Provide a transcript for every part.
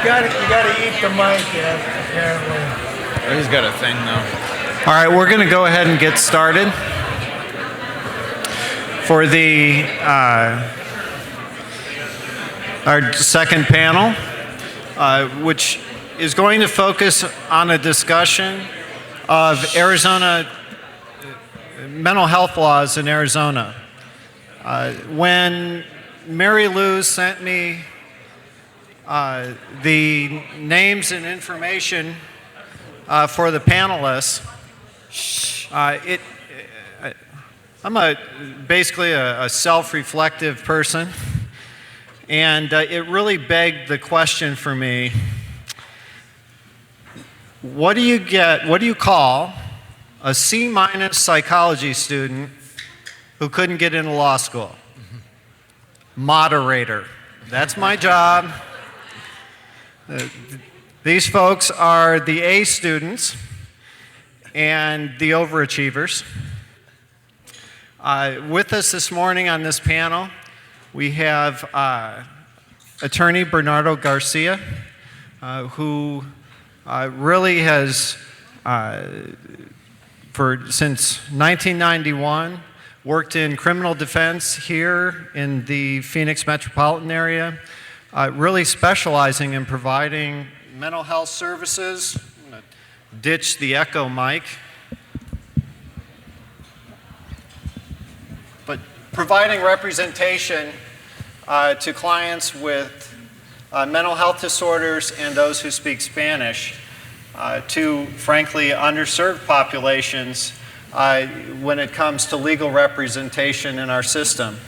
gotta eat the mic, apparently. He's got a thing though. All right, we're going to go ahead and get started. For the our second panel, which is going to focus on a discussion of Arizona mental health laws in Arizona. When Mary Lou sent me the names and information for the panelists, I'm basically a self-reflective person, and it really begged the question for me: what do you call a C- psychology student who couldn't get into law school? Moderator. That's my job. These folks are the A students and the overachievers. With us this morning on this panel, we have attorney Bernardo Garcia, who really has, since 1991, worked in criminal defense here in the Phoenix metropolitan area, really specializing in providing mental health services. I'm going to ditch the echo mic. But providing representation to clients with mental health disorders and those who speak Spanish, to frankly underserved populations when it comes to legal representation in our system.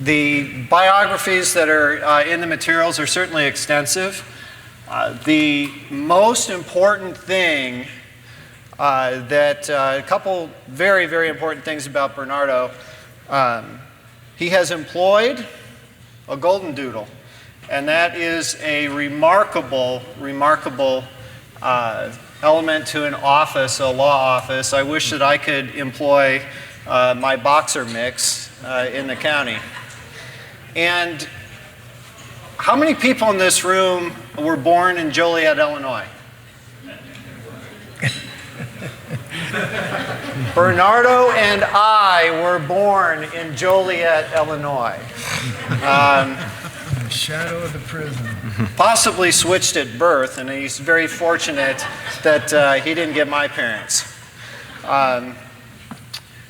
The biographies that are in the materials are certainly extensive. The most important thing a couple very, very important things about Bernardo. He has employed a golden doodle, and that is a remarkable element to an office, a law office. I wish that I could employ my boxer mix in the county. And how many people in this room were born in Joliet, Illinois? Bernardo and I were born in Joliet, Illinois. The shadow of the prison. Possibly switched at birth, and he's very fortunate that he didn't get my parents.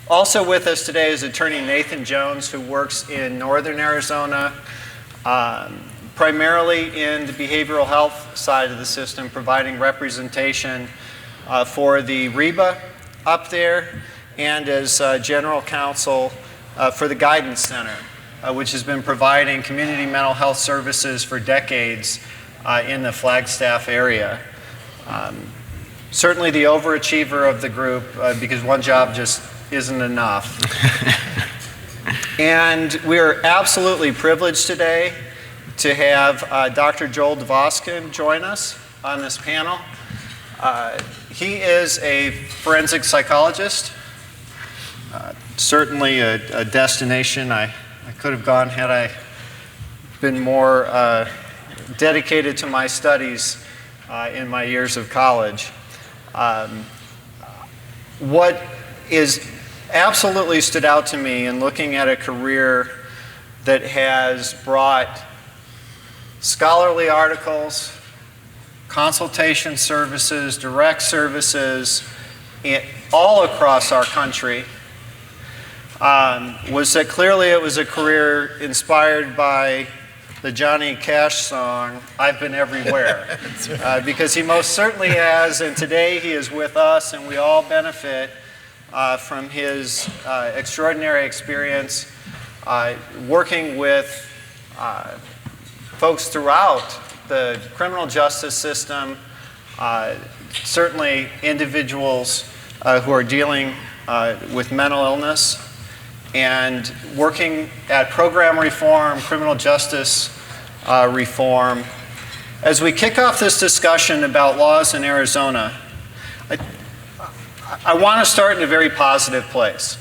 Also with us today is attorney Nathan Jones, who works in northern Arizona, primarily in the behavioral health side of the system, providing representation for the REBA up there, and as general counsel for the Guidance Center, which has been providing community mental health services for decades in the Flagstaff area. Certainly the overachiever of the group, because one job just isn't enough. And we're absolutely privileged today to have Dr. Joel Dvoskin join us on this panel. He is a forensic psychologist, certainly a destination I could have gone had I been more dedicated to my studies in my years of college. What is absolutely stood out to me in looking at a career that has brought scholarly articles, consultation services, direct services all across our country, was that clearly it was a career inspired by the Johnny Cash song, "I've Been Everywhere." Right. Because he most certainly has, and today he is with us, and we all benefit from his extraordinary experience working with folks throughout the criminal justice system, certainly individuals who are dealing with mental illness, and working at program reform, criminal justice reform. As we kick off this discussion about laws in Arizona, I want to start in a very positive place.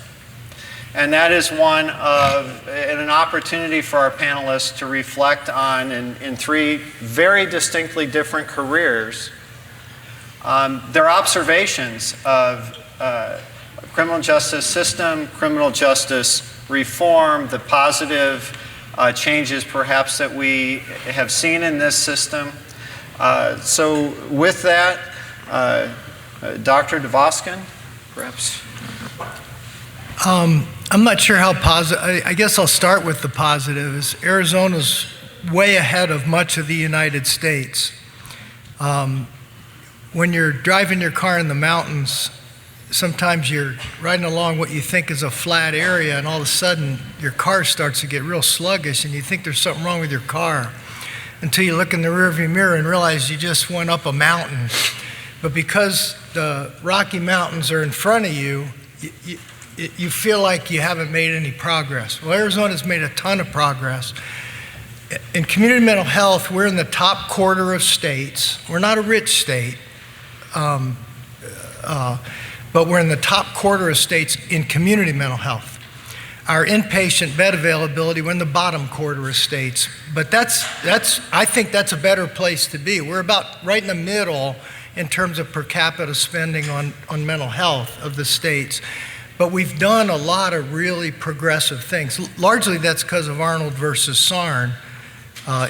And that is one of an opportunity for our panelists to reflect on in three very distinctly different careers, their observations of criminal justice system, criminal justice reform, the positive changes perhaps that we have seen in this system. So with that, Dr. Dvoskin, perhaps. I'm not sure how positive. I guess I'll start with the positive. Is Arizona's way ahead of much of the United States. When you're driving your car in the mountains, sometimes you're riding along what you think is a flat area, and all of a sudden your car starts to get real sluggish, and you think there's something wrong with your car until you look in the rearview mirror and realize you just went up a mountain. But because the Rocky Mountains are in front of you, you feel like you haven't made any progress. Well, Arizona's made a ton of progress. In community mental health, we're in the top quarter of states. We're not a rich state, but we're in the top quarter of states in community mental health. Our inpatient bed availability, we're in the bottom quarter of states. But I think that's a better place to be. We're about right in the middle in terms of per capita spending on mental health of the states. But we've done a lot of really progressive things. Largely that's because of Arnold versus Sarn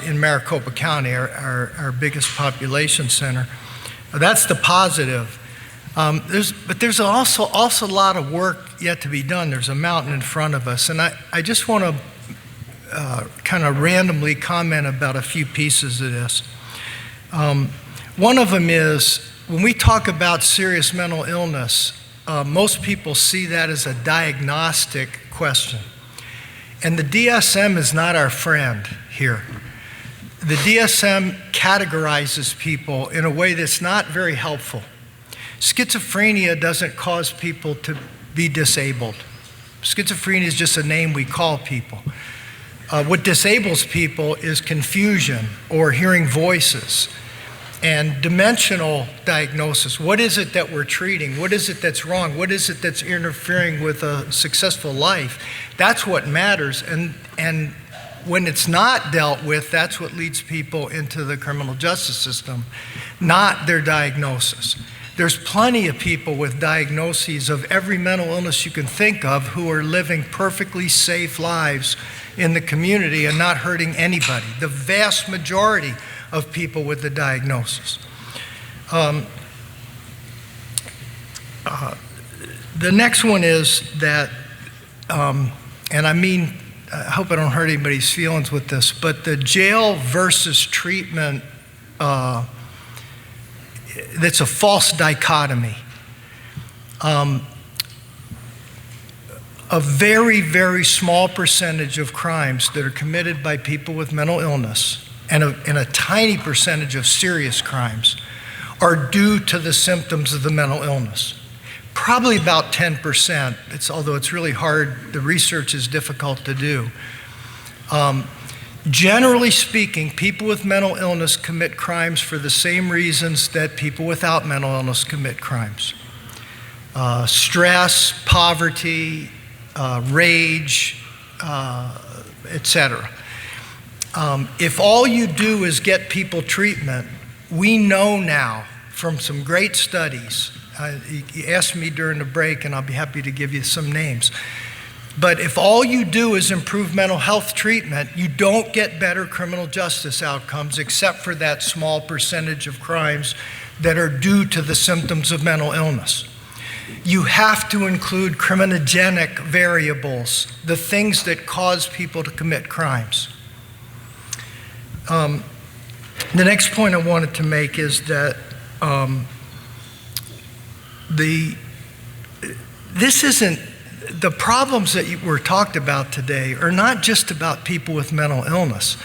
in Maricopa County, our biggest population center. That's the positive. But there's also a lot of work yet to be done. There's a mountain in front of us. And I just want to kind of randomly comment about a few pieces of this. One of them is when we talk about serious mental illness, most people see that as a diagnostic question. And the DSM is not our friend here. The DSM categorizes people in a way that's not very helpful. Schizophrenia doesn't cause people to be disabled. Schizophrenia is just a name we call people. What disables people is confusion or hearing voices and dimensional diagnosis. What is it that we're treating? What is it that's wrong? What is it that's interfering with a successful life? That's what matters. And when it's not dealt with, that's what leads people into the criminal justice system, not their diagnosis. There's plenty of people with diagnoses of every mental illness you can think of who are living perfectly safe lives in the community and not hurting anybody. The vast majority of people with the diagnosis. The next one is that, and I hope I don't hurt anybody's feelings with this, but the jail versus treatment, that's a false dichotomy. A very, very small percentage of crimes that are committed by people with mental illness and a tiny percentage of serious crimes are due to the symptoms of the mental illness. Probably about 10%, although it's really hard, the research is difficult to do. Generally speaking, people with mental illness commit crimes for the same reasons that people without mental illness commit crimes. Stress, poverty, rage, etc. If all you do is get people treatment, we know now from some great studies, you asked me during the break and I'll be happy to give you some names, but if all you do is improve mental health treatment, you don't get better criminal justice outcomes except for that small percentage of crimes that are due to the symptoms of mental illness. You have to include criminogenic variables, the things that cause people to commit crimes. The next point I wanted to make is that the problems that were talked about today are not just about people with mental illness.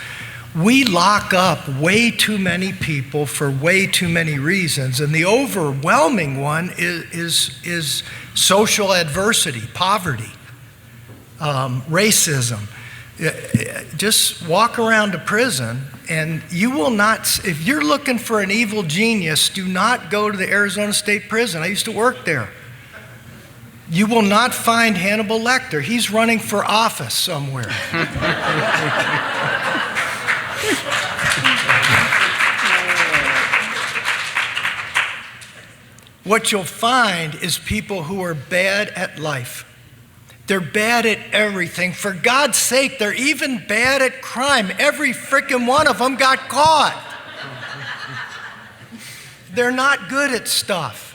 We lock up way too many people for way too many reasons, and the overwhelming one is social adversity, poverty, racism. Just walk around a prison and you will not, if you're looking for an evil genius, do not go to the Arizona State Prison. I used to work there. You will not find Hannibal Lecter. He's running for office somewhere. What you'll find is people who are bad at life. They're bad at everything. For God's sake, they're even bad at crime. Every frickin' one of them got caught. They're not good at stuff.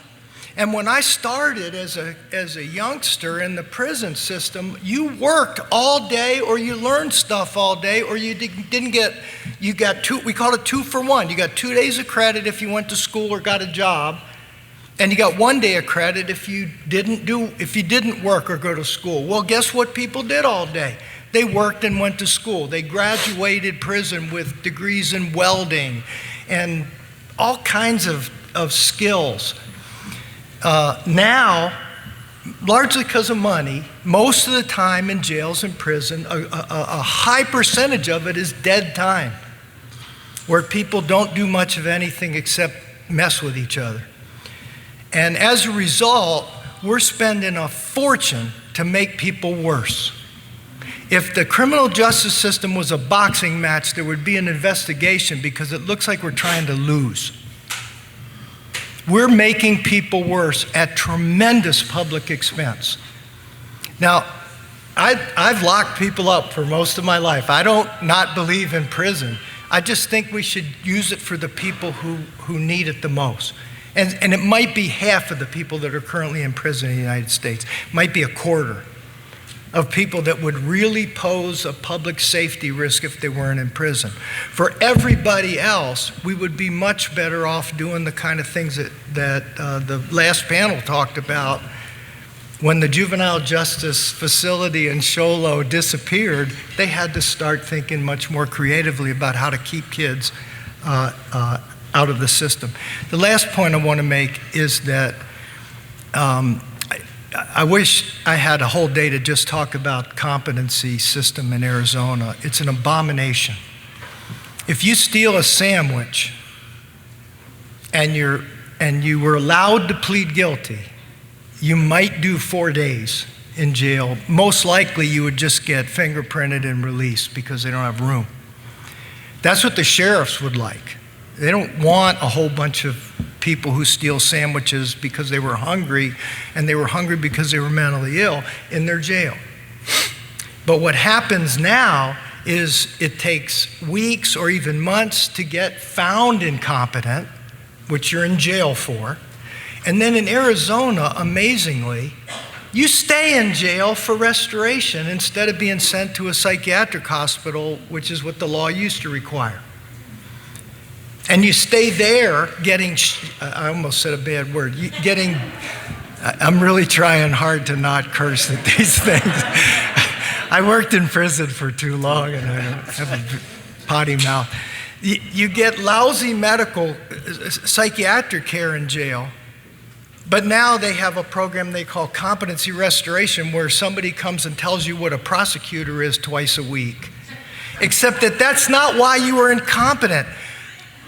And when I started as a youngster in the prison system, you worked all day or you learned stuff all day or you didn't get, you got two, we called it 2 for 1. You got 2 days of credit if you went to school or got a job. And you got 1 day of credit if you didn't work or go to school. Well, guess what people did all day? They worked and went to school. They graduated prison with degrees in welding and all kinds of skills. Now, largely because of money, most of the time in jails and prison, a high percentage of it is dead time, where people don't do much of anything except mess with each other. And as a result, we're spending a fortune to make people worse. If the criminal justice system was a boxing match, there would be an investigation because it looks like we're trying to lose. We're making people worse at tremendous public expense. Now, I've locked people up for most of my life. I don't not believe in prison. I just think we should use it for the people who need it the most. And it might be half of the people that are currently in prison in the United States. It might be a quarter of people that would really pose a public safety risk if they weren't in prison. For everybody else, we would be much better off doing the kind of things that the last panel talked about. When the juvenile justice facility in Show Low disappeared, they had to start thinking much more creatively about how to keep kids out of the system. The last point I want to make is that I wish I had a whole day to just talk about competency system in Arizona. It's an abomination. If you steal a sandwich and you were allowed to plead guilty, you might do 4 days in jail. Most likely you would just get fingerprinted and released because they don't have room. That's what the sheriffs would like. They don't want a whole bunch of people who steal sandwiches because they were hungry, and they were hungry because they were mentally ill in their jail. But what happens now is it takes weeks or even months to get found incompetent, which you're in jail for. And then in Arizona, amazingly, you stay in jail for restoration instead of being sent to a psychiatric hospital, which is what the law used to require. And you stay there getting, I almost said a bad word, I'm really trying hard to not curse at these things. I worked in prison for too long and I have a potty mouth. You get lousy medical, psychiatric care in jail, but now they have a program they call competency restoration where somebody comes and tells you what a prosecutor is twice a week. Except that that's not why you were incompetent.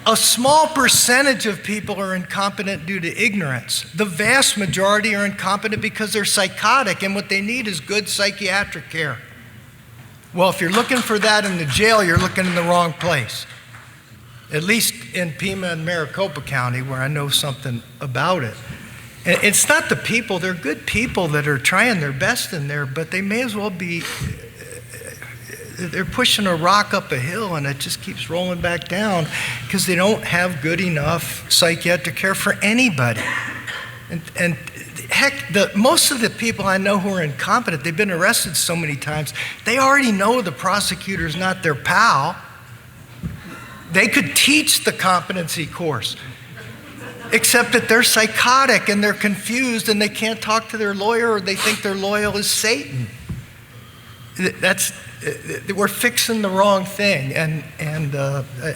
A small percentage of people are incompetent due to ignorance. The vast majority are incompetent because they're psychotic and what they need is good psychiatric care. Well, if you're looking for that in the jail, you're looking in the wrong place. At least in Pima and Maricopa County, where I know something about it. And it's not the people, they're good people that are trying their best in there, but they may as well be, they're pushing a rock up a hill and it just keeps rolling back down because they don't have good enough psychiatric care for anybody. And heck, most of the people I know who are incompetent, they've been arrested so many times, they already know the prosecutor's not their pal. They could teach the competency course, except that they're psychotic and they're confused and they can't talk to their lawyer or they think their lawyer is Satan. We're fixing the wrong thing, and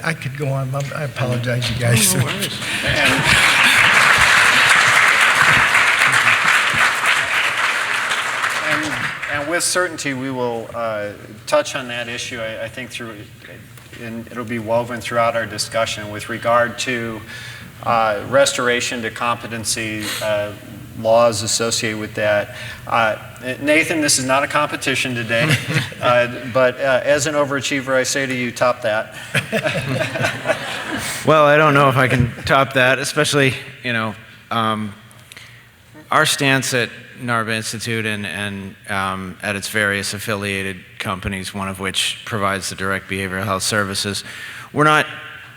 I could go on. I apologize, you guys. No worries. And with certainty, we will touch on that issue, I think, and it'll be woven throughout our discussion with regard to restoration to competency. laws associated with that. Nathan, this is not a competition today, but as an overachiever, I say to you, top that. Well, I don't know if I can top that, especially, our stance at NARBA Institute and at its various affiliated companies, one of which provides the direct behavioral health services. We're not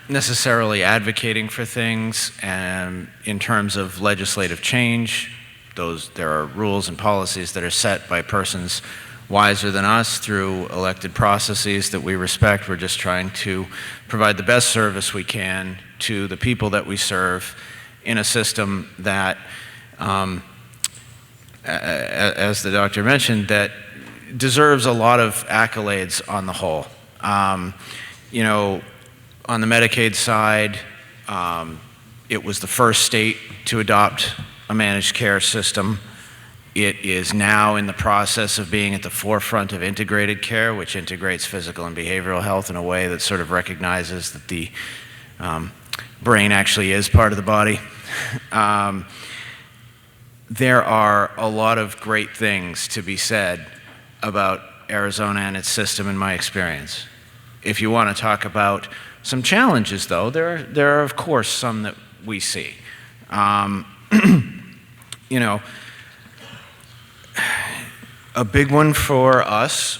necessarily advocating for things in terms of legislative change. There are rules and policies that are set by persons wiser than us through elected processes that we respect. We're just trying to provide the best service we can to the people that we serve in a system that, as the doctor mentioned, that deserves a lot of accolades on the whole. On the Medicaid side, it was the first state to adopt a managed care system. It is now in the process of being at the forefront of integrated care, which integrates physical and behavioral health in a way that sort of recognizes that the brain actually is part of the body. There are a lot of great things to be said about Arizona and its system in my experience. If you want to talk about some challenges, though, there are of course some that we see. A big one for us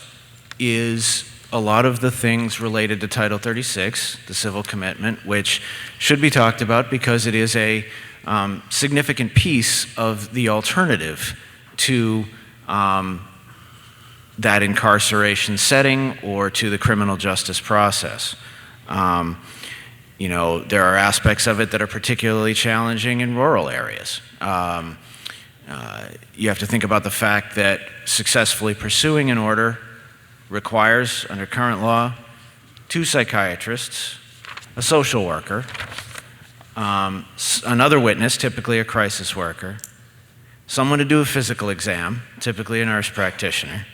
is a lot of the things related to Title 36, the civil commitment, which should be talked about because it is a significant piece of the alternative to that incarceration setting or to the criminal justice process. There are aspects of it that are particularly challenging in rural areas. You have to think about the fact that successfully pursuing an order requires, under current law, 2 psychiatrists, a social worker, another witness, typically a crisis worker, someone to do a physical exam, typically a nurse practitioner.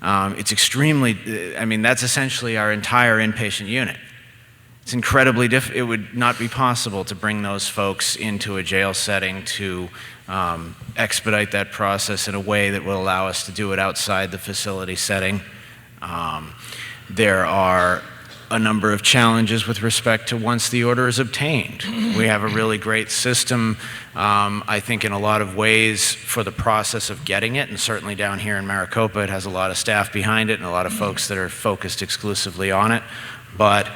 It's extremely, that's essentially our entire inpatient unit. It's incredibly it would not be possible to bring those folks into a jail setting to expedite that process in a way that will allow us to do it outside the facility setting. There are a number of challenges with respect to once the order is obtained. We have a really great system, I think in a lot of ways, for the process of getting it, and certainly down here in Maricopa it has a lot of staff behind it and a lot of folks that are focused exclusively on it. But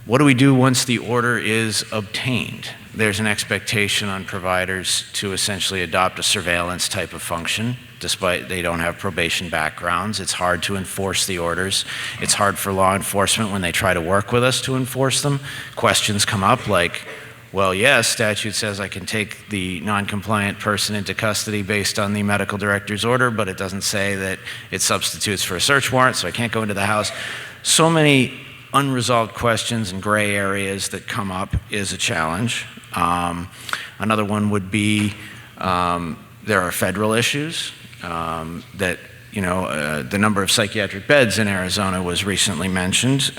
what do we do once the order is obtained? There's an expectation on providers to essentially adopt a surveillance type of function, despite they don't have probation backgrounds. It's hard to enforce the orders. It's hard for law enforcement when they try to work with us to enforce them. Questions come up like, well, yes, statute says I can take the non-compliant person into custody based on the medical director's order, but it doesn't say that it substitutes for a search warrant, so I can't go into the house. So many unresolved questions and gray areas that come up is a challenge. Another one would be there are federal issues that, the number of psychiatric beds in Arizona was recently mentioned.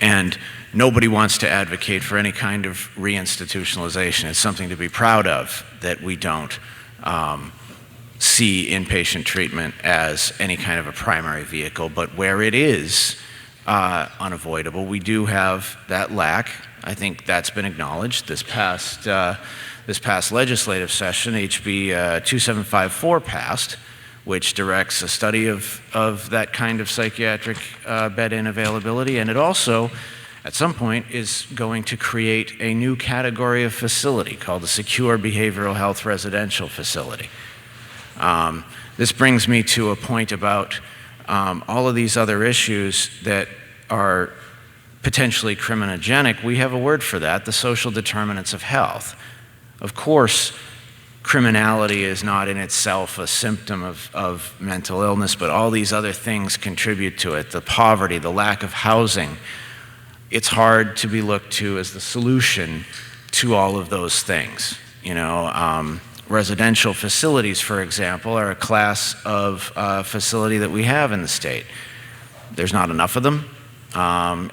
And nobody wants to advocate for any kind of reinstitutionalization. It's something to be proud of that we don't see inpatient treatment as any kind of a primary vehicle, but where it is unavoidable, we do have that lack. I think that's been acknowledged this past legislative session. HB 2754 passed, which directs a study of that kind of psychiatric bed-in availability, and it also, at some point, is going to create a new category of facility called a secure behavioral health residential facility. This brings me to a point about all of these other issues that are potentially criminogenic. We have a word for that, the social determinants of health. Of course, criminality is not in itself a symptom of mental illness, but all these other things contribute to it. The poverty, the lack of housing. It's hard to be looked to as the solution to all of those things. Residential facilities, for example, are a class of facility that we have in the state. There's not enough of them.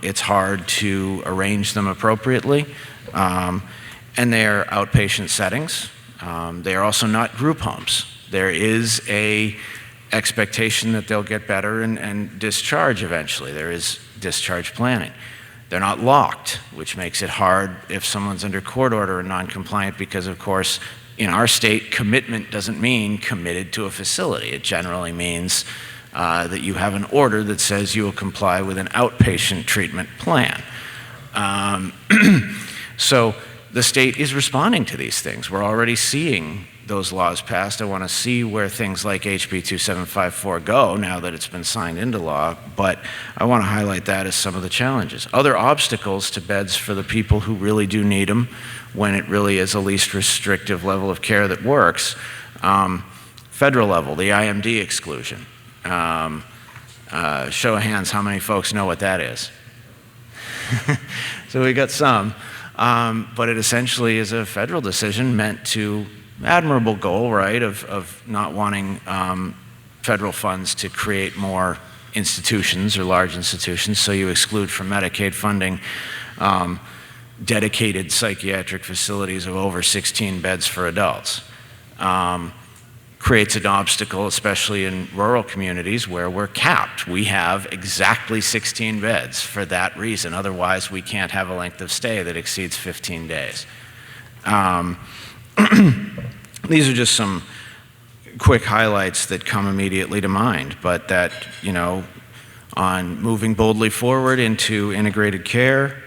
It's hard to arrange them appropriately. and they are outpatient settings. They are also not group homes. There is a expectation that they'll get better and discharge eventually. There is discharge planning. They're not locked, which makes it hard if someone's under court order and non-compliant because, of course, in our state, commitment doesn't mean committed to a facility. It generally means that you have an order that says you will comply with an outpatient treatment plan. So the state is responding to these things. We're already seeing those laws passed. I want to see where things like HB 2754 go now that it's been signed into law, but I want to highlight that as some of the challenges. Other obstacles to beds for the people who really do need them when it really is a least restrictive level of care that works. Federal level, the IMD exclusion. Show of hands, how many folks know what that is? So we got some, but it essentially is a federal decision meant to, admirable goal, right, of not wanting federal funds to create more institutions or large institutions, so you exclude from Medicaid funding dedicated psychiatric facilities of over 16 beds for adults. Creates an obstacle, especially in rural communities where we're capped. We have exactly 16 beds for that reason. Otherwise, we can't have a length of stay that exceeds 15 days. These are just some quick highlights that come immediately to mind, but that, you know, on moving boldly forward into integrated care,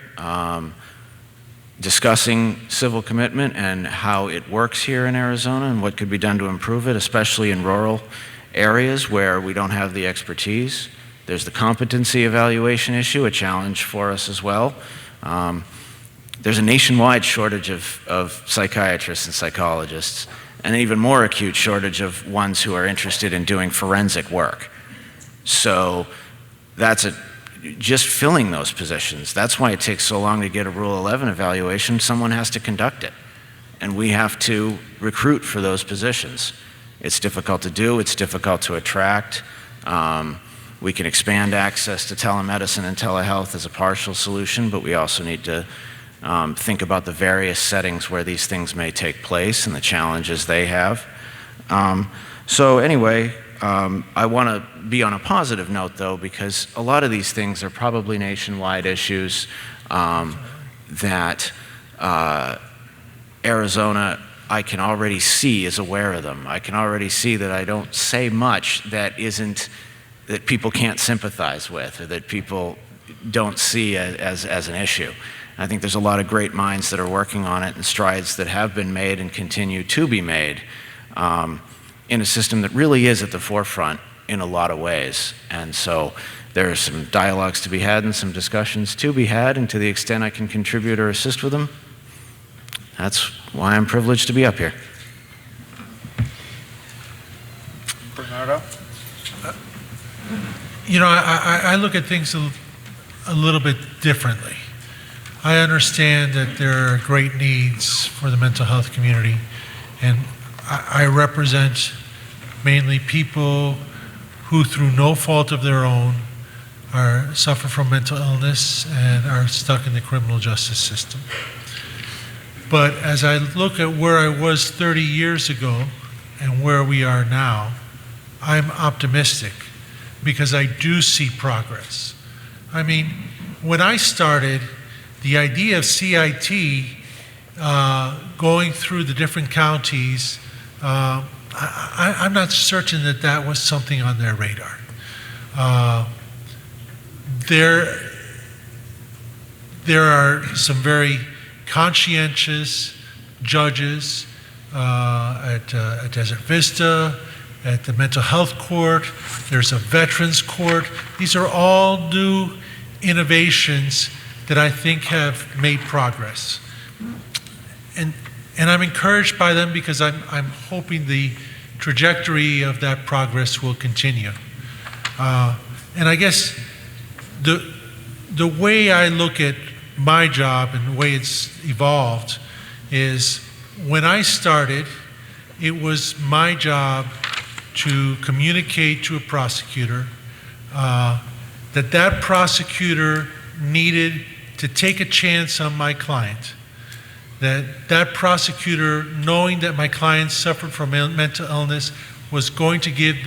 discussing civil commitment and how it works here in Arizona and what could be done to improve it, especially in rural areas where we don't have the expertise. There's the competency evaluation issue, a challenge for us as well. There's a nationwide shortage of psychiatrists and psychologists, and an even more acute shortage of ones who are interested in doing forensic work. So that's just filling those positions. That's why it takes so long to get a Rule 11 evaluation. Someone has to conduct it, and we have to recruit for those positions. It's difficult to do, it's difficult to attract. We can expand access to telemedicine and telehealth as a partial solution, but we also need to think about the various settings where these things may take place and the challenges they have. So anyway, I want to be on a positive note, though, because a lot of these things are probably nationwide issues that Arizona, I can already see, is aware of them. I can already see that I don't say much that people can't sympathize with or that people don't see as an issue. I think there's a lot of great minds that are working on it and strides that have been made and continue to be made in a system that really is at the forefront in a lot of ways. And so there are some dialogues to be had and some discussions to be had, and to the extent I can contribute or assist with them, that's why I'm privileged to be up here. Bernardo? You know, I look at things a little bit differently. I understand that there are great needs for the mental health community, and I represent mainly people who, through no fault of their own, suffer from mental illness and are stuck in the criminal justice system. But as I look at where I was 30 years ago and where we are now, I'm optimistic because I do see progress. I mean, when I started, the idea of CIT going through the different counties, I'm not certain that that was something on their radar. There are some very conscientious judges at Desert Vista, at the mental health court. There's a veterans court. These are all new innovations that I think have made progress. And I'm encouraged by them because I'm hoping the trajectory of that progress will continue. And I guess the way I look at my job and the way it's evolved is when I started, it was my job to communicate to a prosecutor that prosecutor needed to take a chance on my client, that prosecutor, knowing that my client suffered from mental illness, was going to give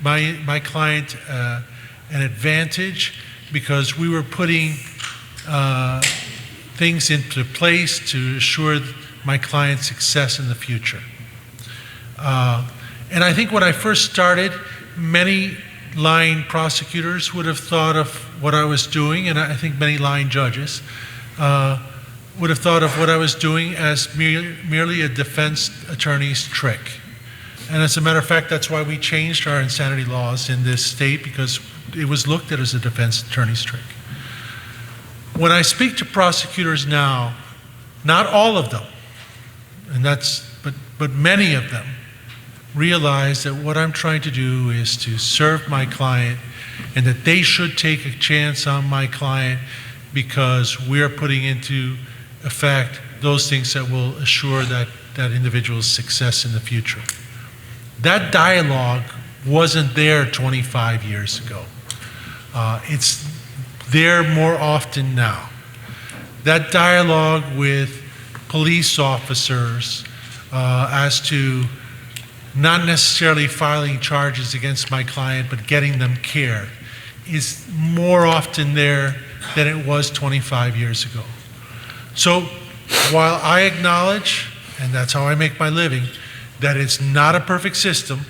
my client an advantage, because we were putting things into place to assure my client's success in the future. And I think when I first started, many line prosecutors would have thought of what I was doing, and I think many line judges would have thought of what I was doing as merely a defense attorney's trick. And as a matter of fact, that's why we changed our insanity laws in this state, because it was looked at as a defense attorney's trick. When I speak to prosecutors now, not all of them, but many of them, realize that what I'm trying to do is to serve my client, and that they should take a chance on my client, because we're putting into effect those things that will assure that individual's success in the future. That dialogue wasn't there 25 years ago. It's there more often now. That dialogue with police officers as to not necessarily filing charges against my client, but getting them care, is more often there than it was 25 years ago. So while I acknowledge, and that's how I make my living, that it's not a perfect system,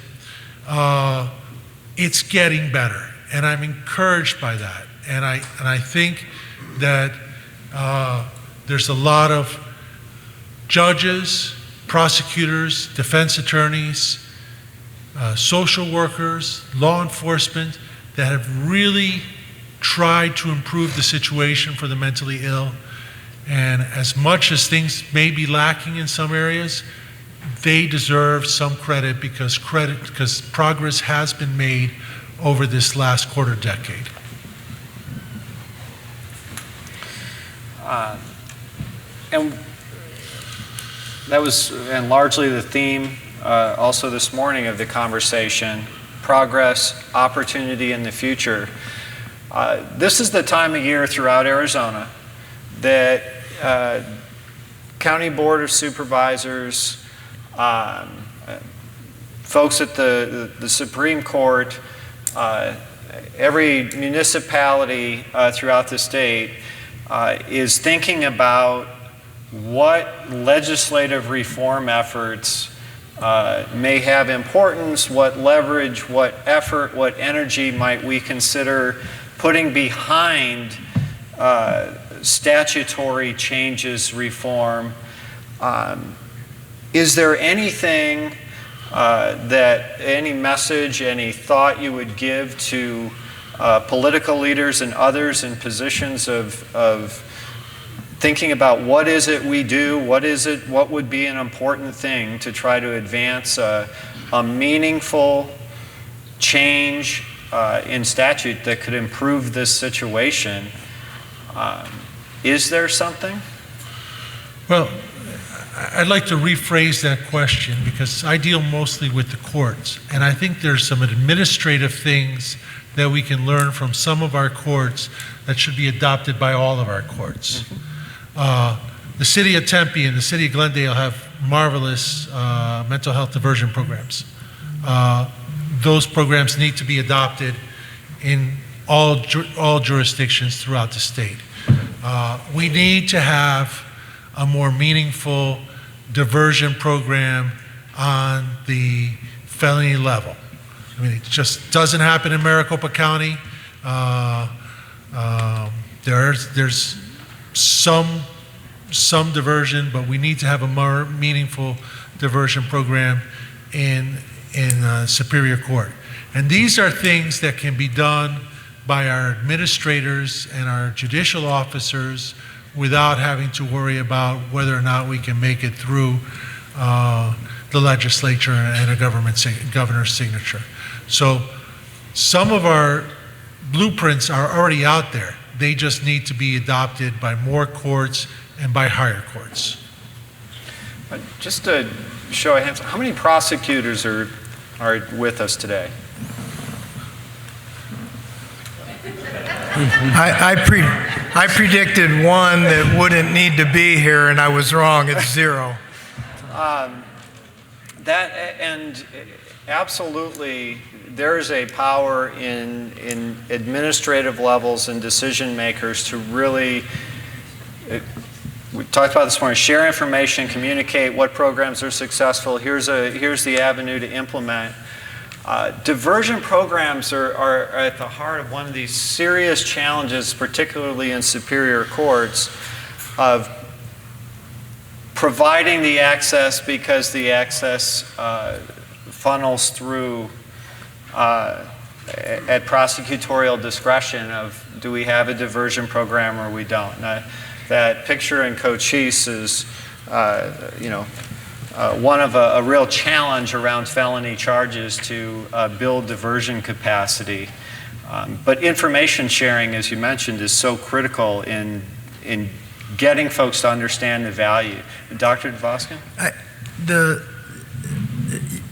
it's getting better, and I'm encouraged by that. And I think that there's a lot of judges, prosecutors, defense attorneys, social workers, law enforcement that have really tried to improve the situation for the mentally ill. And as much as things may be lacking in some areas, they deserve some credit, because progress has been made over this last quarter decade. And that was, and largely the theme also this morning of the conversation, progress, opportunity in the future. This is the time of year throughout Arizona that County Board of Supervisors, folks at the Supreme Court, every municipality throughout the state is thinking about what legislative reform efforts may have importance, what leverage, what effort, what energy might we consider putting behind statutory changes, reform. Is there anything any message, any thought you would give to political leaders and others in positions of thinking about what is it we do, what would be an important thing to try to advance a meaningful change in statute that could improve this situation? Is there something? Well, I'd like to rephrase that question, because I deal mostly with the courts, and I think there's some administrative things that we can learn from some of our courts that should be adopted by all of our courts. Mm-hmm. The city of Tempe and the city of Glendale have marvelous mental health diversion programs. Those programs need to be adopted in all jurisdictions throughout the state. We need to have a more meaningful diversion program on the felony level. I mean, it just doesn't happen in Maricopa County. There's some diversion, but we need to have a more meaningful diversion program in Superior Court. And these are things that can be done by our administrators and our judicial officers without having to worry about whether or not we can make it through the legislature and a governor's signature. So some of our blueprints are already out there. They just need to be adopted by more courts and by higher courts. Just to show a hand, how many prosecutors are with us today? I predicted one that wouldn't need to be here, and I was wrong. It's 0. And absolutely, there's a power in administrative levels and decision makers to really, we talked about this morning, share information, communicate what programs are successful. Here's the avenue to implement. Diversion programs are at the heart of one of these serious challenges, particularly in superior courts, of providing the access because the access funnels through at prosecutorial discretion of, do we have a diversion program or we don't? That picture in Cochise is, one of a real challenge around felony charges to build diversion capacity. But information sharing, as you mentioned, is so critical in getting folks to understand the value. Dr. Dvoskin?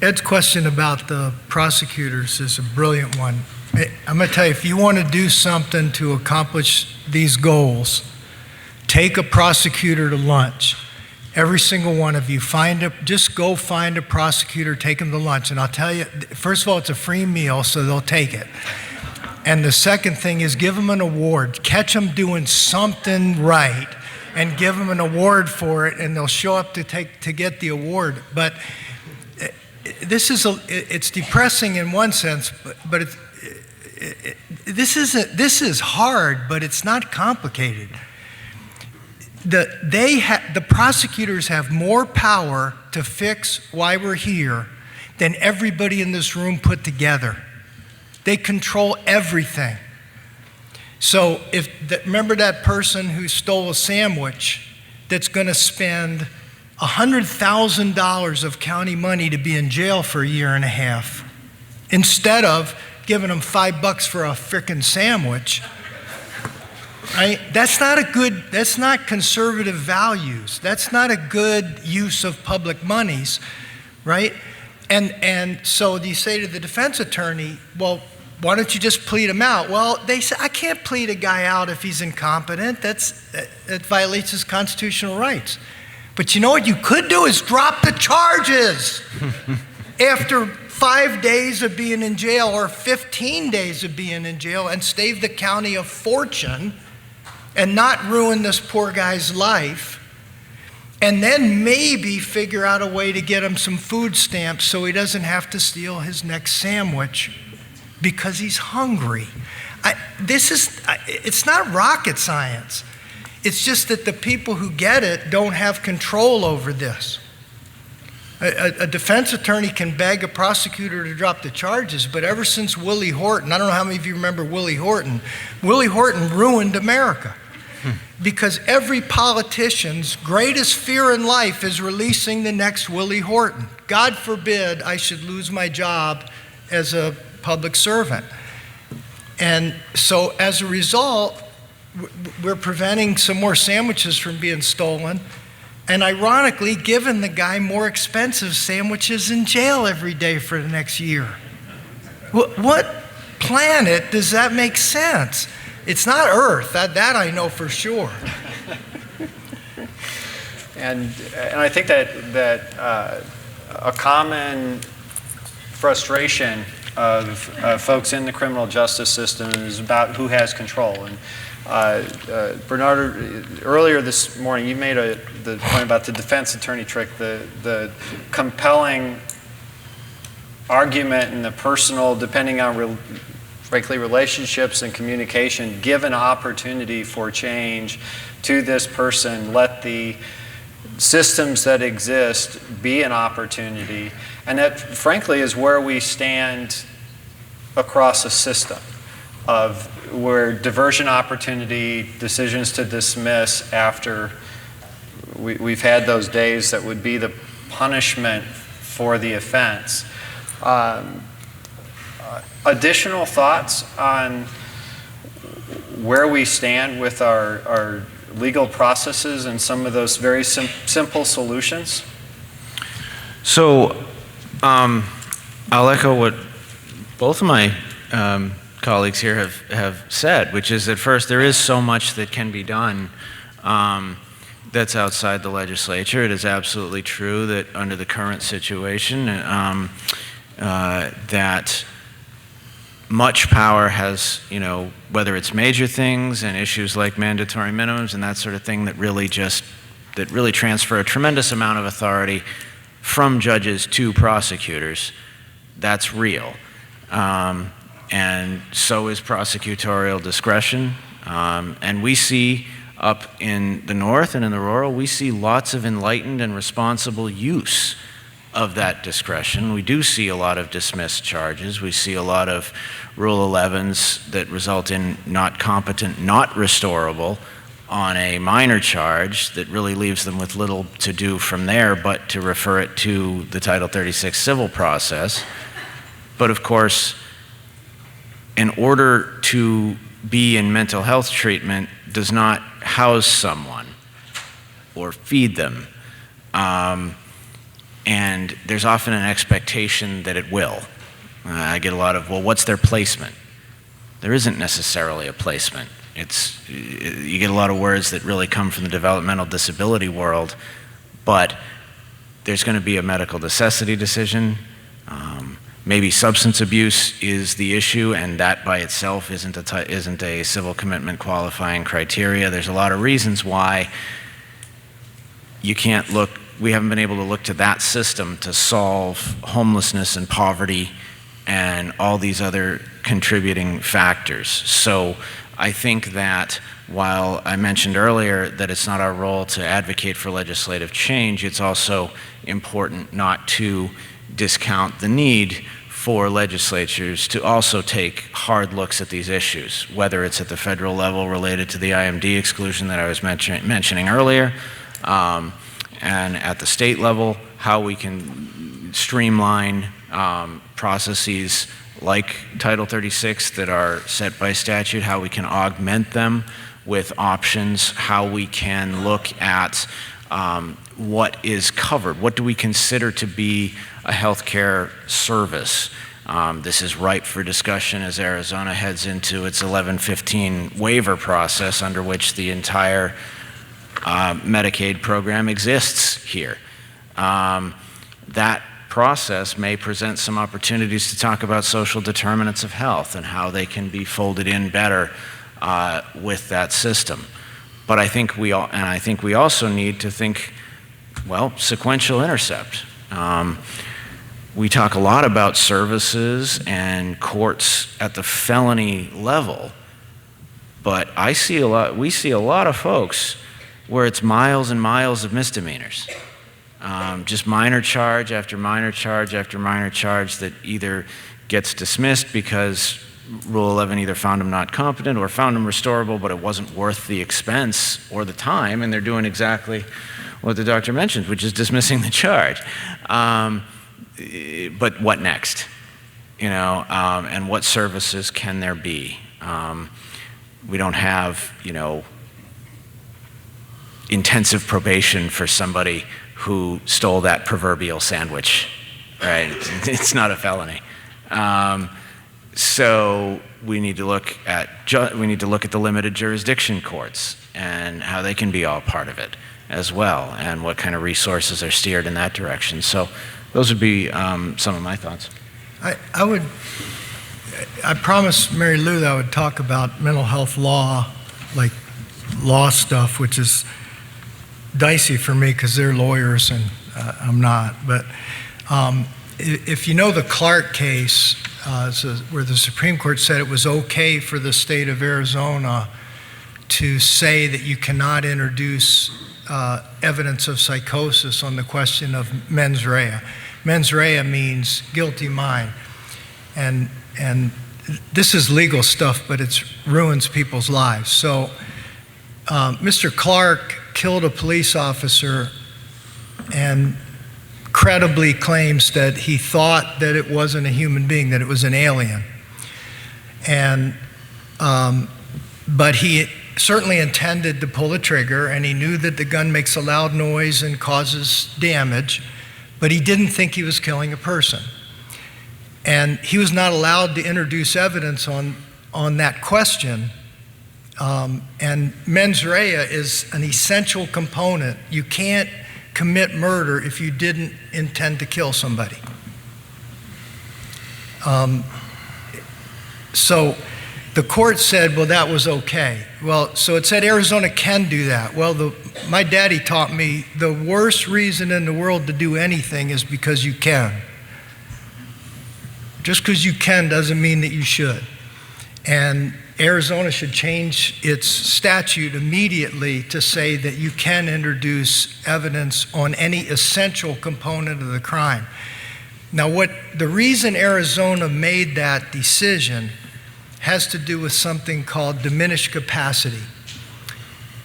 Ed's question about the prosecutors is a brilliant one. I'm going to tell you, if you want to do something to accomplish these goals, take a prosecutor to lunch. Every single one of you, just go find a prosecutor, take them to lunch. And I'll tell you, first of all, it's a free meal, so they'll take it. And the second thing is give them an award. Catch them doing something right and give them an award for it, and they'll show up to get the award. But it's depressing in one sense, but this is hard, but it's not complicated. The prosecutors have more power to fix why we're here than everybody in this room put together. They control everything. So remember that person who stole a sandwich that's going to spend $100,000 of county money to be in jail for a year and a half, instead of giving them $5 for a frickin' sandwich. Right? That's not conservative values. That's not a good use of public monies, right? And so you say to the defense attorney, well, why don't you just plead him out? Well, they say, I can't plead a guy out if he's incompetent. That violates his constitutional rights. But you know what you could do is drop the charges after 5 days of being in jail or 15 days of being in jail and save the county a fortune and not ruin this poor guy's life, and then maybe figure out a way to get him some food stamps so he doesn't have to steal his next sandwich because he's hungry. It's not rocket science. It's just that the people who get it don't have control over this. A defense attorney can beg a prosecutor to drop the charges, but ever since Willie Horton, I don't know how many of you remember Willie Horton ruined America. Because every politician's greatest fear in life is releasing the next Willie Horton. God forbid I should lose my job as a public servant. And so as a result, we're preventing some more sandwiches from being stolen, and ironically giving the guy more expensive sandwiches in jail every day for the next year. What planet does that make sense? It's not Earth, that I know for sure. And I think that a common frustration of folks in the criminal justice system is about who has control. And Bernardo, earlier this morning, you made the point about the defense attorney trick, the compelling argument and the personal, depending on frankly relationships and communication, give an opportunity for change to this person, let the systems that exist be an opportunity. And that, frankly, is where we stand across a system of where diversion opportunity, decisions to dismiss after we've had those days that would be the punishment for the offense. Additional thoughts on where we stand with our legal processes and some of those very simple solutions? So I'll echo what both of my colleagues here have said, which is that first, there is so much that can be done that's outside the legislature. It is absolutely true that under the current situation, that much power has, whether it's major things and issues like mandatory minimums and that sort of thing that really transfer a tremendous amount of authority from judges to prosecutors. That's real. And so is prosecutorial discretion. And we see up in the north and in the rural, we see lots of enlightened and responsible use of that discretion. We do see a lot of dismissed charges. We see a lot of Rule 11s that result in not competent, not restorable on a minor charge that really leaves them with little to do from there but to refer it to the Title 36 civil process. But of course, in order to be in mental health treatment does not house someone or feed them. And there's often an expectation that it will. I get a lot of, well, what's their placement? There isn't necessarily a placement. You get a lot of words that really come from the developmental disability world, but there's going to be a medical necessity decision. Maybe substance abuse is the issue, and that by itself isn't a civil commitment qualifying criteria. There's a lot of reasons why we haven't been able to look to that system to solve homelessness and poverty and all these other contributing factors. So I think that while I mentioned earlier that it's not our role to advocate for legislative change, it's also important not to discount the need for legislatures to also take hard looks at these issues, whether it's at the federal level related to the IMD exclusion that I was mentioning earlier, and at the state level, how we can streamline processes like Title 36 that are set by statute, how we can augment them with options, how we can look at what is covered. What do we consider to be a healthcare service? This is ripe for discussion as Arizona heads into its 1115 waiver process under which the entire Medicaid program exists here. That process may present some opportunities to talk about social determinants of health and how they can be folded in better with that system. But I think we also need to think, well, sequential intercept. We talk a lot about services and courts at the felony level, but we see a lot of folks where it's miles and miles of misdemeanors. Just minor charge after minor charge after minor charge that either gets dismissed because Rule 11 either found them not competent or found them restorable, but it wasn't worth the expense or the time, and they're doing exactly what the doctor mentioned, which is dismissing the charge. But what next? And what services can there be? We don't have, intensive probation for somebody who stole that proverbial sandwich, right? It's not a felony. So we need to look at the limited jurisdiction courts and how they can be all part of it as well, and what kind of resources are steered in that direction. So those would be some of my thoughts. I promised Mary Lou that I would talk about mental health law, like law stuff, which is dicey for me because they're lawyers and I'm not. But if you know the Clark case, where the Supreme Court said it was okay for the state of Arizona to say that you cannot introduce evidence of psychosis on the question of mens rea. Mens rea means guilty mind. And this is legal stuff, but it ruins people's lives. So Mr. Clark killed a police officer and credibly claims that he thought that it wasn't a human being, that it was an alien. And but he certainly intended to pull a trigger, and he knew that the gun makes a loud noise and causes damage, but he didn't think he was killing a person. And he was not allowed to introduce evidence on on that question. And mens rea is an essential component. You can't commit murder if you didn't intend to kill somebody. So the court said, well, that was okay. Well, so it said Arizona can do that. Well, my daddy taught me the worst reason in the world to do anything is because you can. Just because you can doesn't mean that you should. And Arizona should change its statute immediately to say that you can introduce evidence on any essential component of the crime. Now, the reason Arizona made that decision has to do with something called diminished capacity,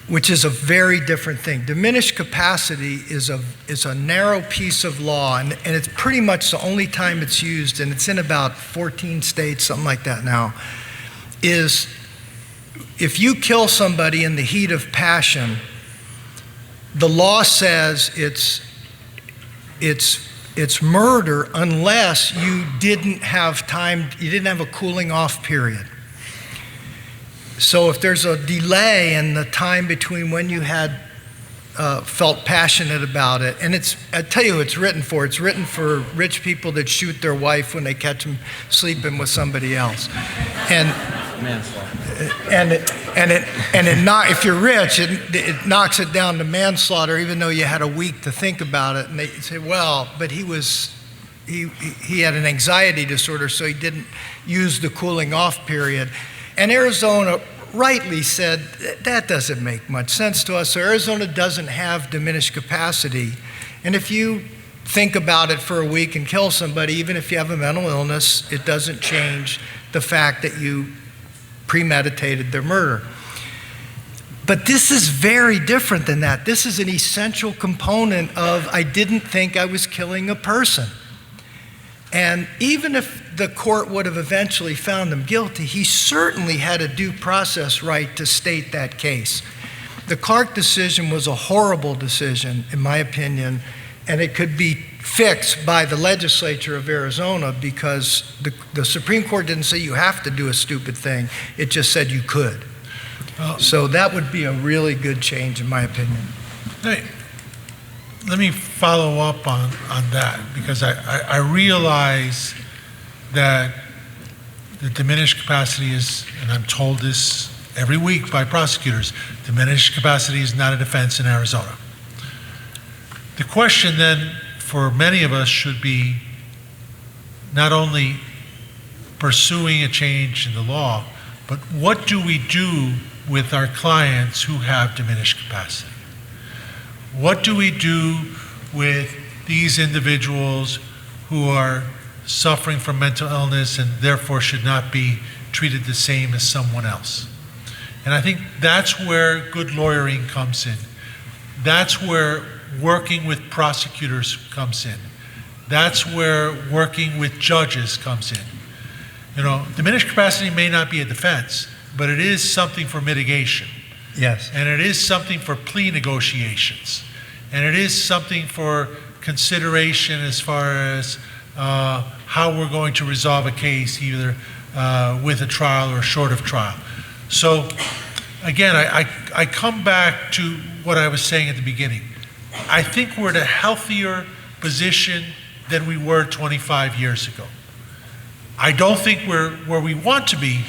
which is a very different thing. Diminished capacity is a narrow piece of law, and it's pretty much the only time it's used, and it's in about 14 states, something like that now, is if you kill somebody in the heat of passion, the law says it's murder unless you didn't have time, you didn't have a cooling off period. So if there's a delay in the time between when you had felt passionate about it, and I tell you who it's written for. It's written for rich people that shoot their wife when they catch them sleeping with somebody else. And if you're rich, it knocks it down to manslaughter, even though you had a week to think about it. And they say, well, but he had an anxiety disorder, so he didn't use the cooling off period. And Arizona rightly said, that doesn't make much sense to us. So Arizona doesn't have diminished capacity. And if you think about it for a week and kill somebody, even if you have a mental illness, it doesn't change the fact that you premeditated their murder. But this is very different than that. This is an essential component of, I didn't think I was killing a person. And even if the court would have eventually found him guilty, he certainly had a due process right to state that case. The Clark decision was a horrible decision, in my opinion, and it could be fixed by the legislature of Arizona because the Supreme Court didn't say you have to do a stupid thing. It just said you could. So that would be a really good change, in my opinion. Hey, let me follow up on that, because I realize that the diminished capacity is, and I'm told this every week by prosecutors, diminished capacity is not a defense in Arizona. The question then for many of us should be not only pursuing a change in the law, but what do we do with our clients who have diminished capacity? What do we do with these individuals who are suffering from mental illness and therefore should not be treated the same as someone else? And I think that's where good lawyering comes in. That's where working with prosecutors comes in. That's where working with judges comes in. You know, diminished capacity may not be a defense, but it is something for mitigation. Yes. And it is something for plea negotiations. And it is something for consideration as far as how we're going to resolve a case, either with a trial or short of trial. So again, I come back to what I was saying at the beginning. I think we're in a healthier position than we were 25 years ago. I don't think we're where we want to be,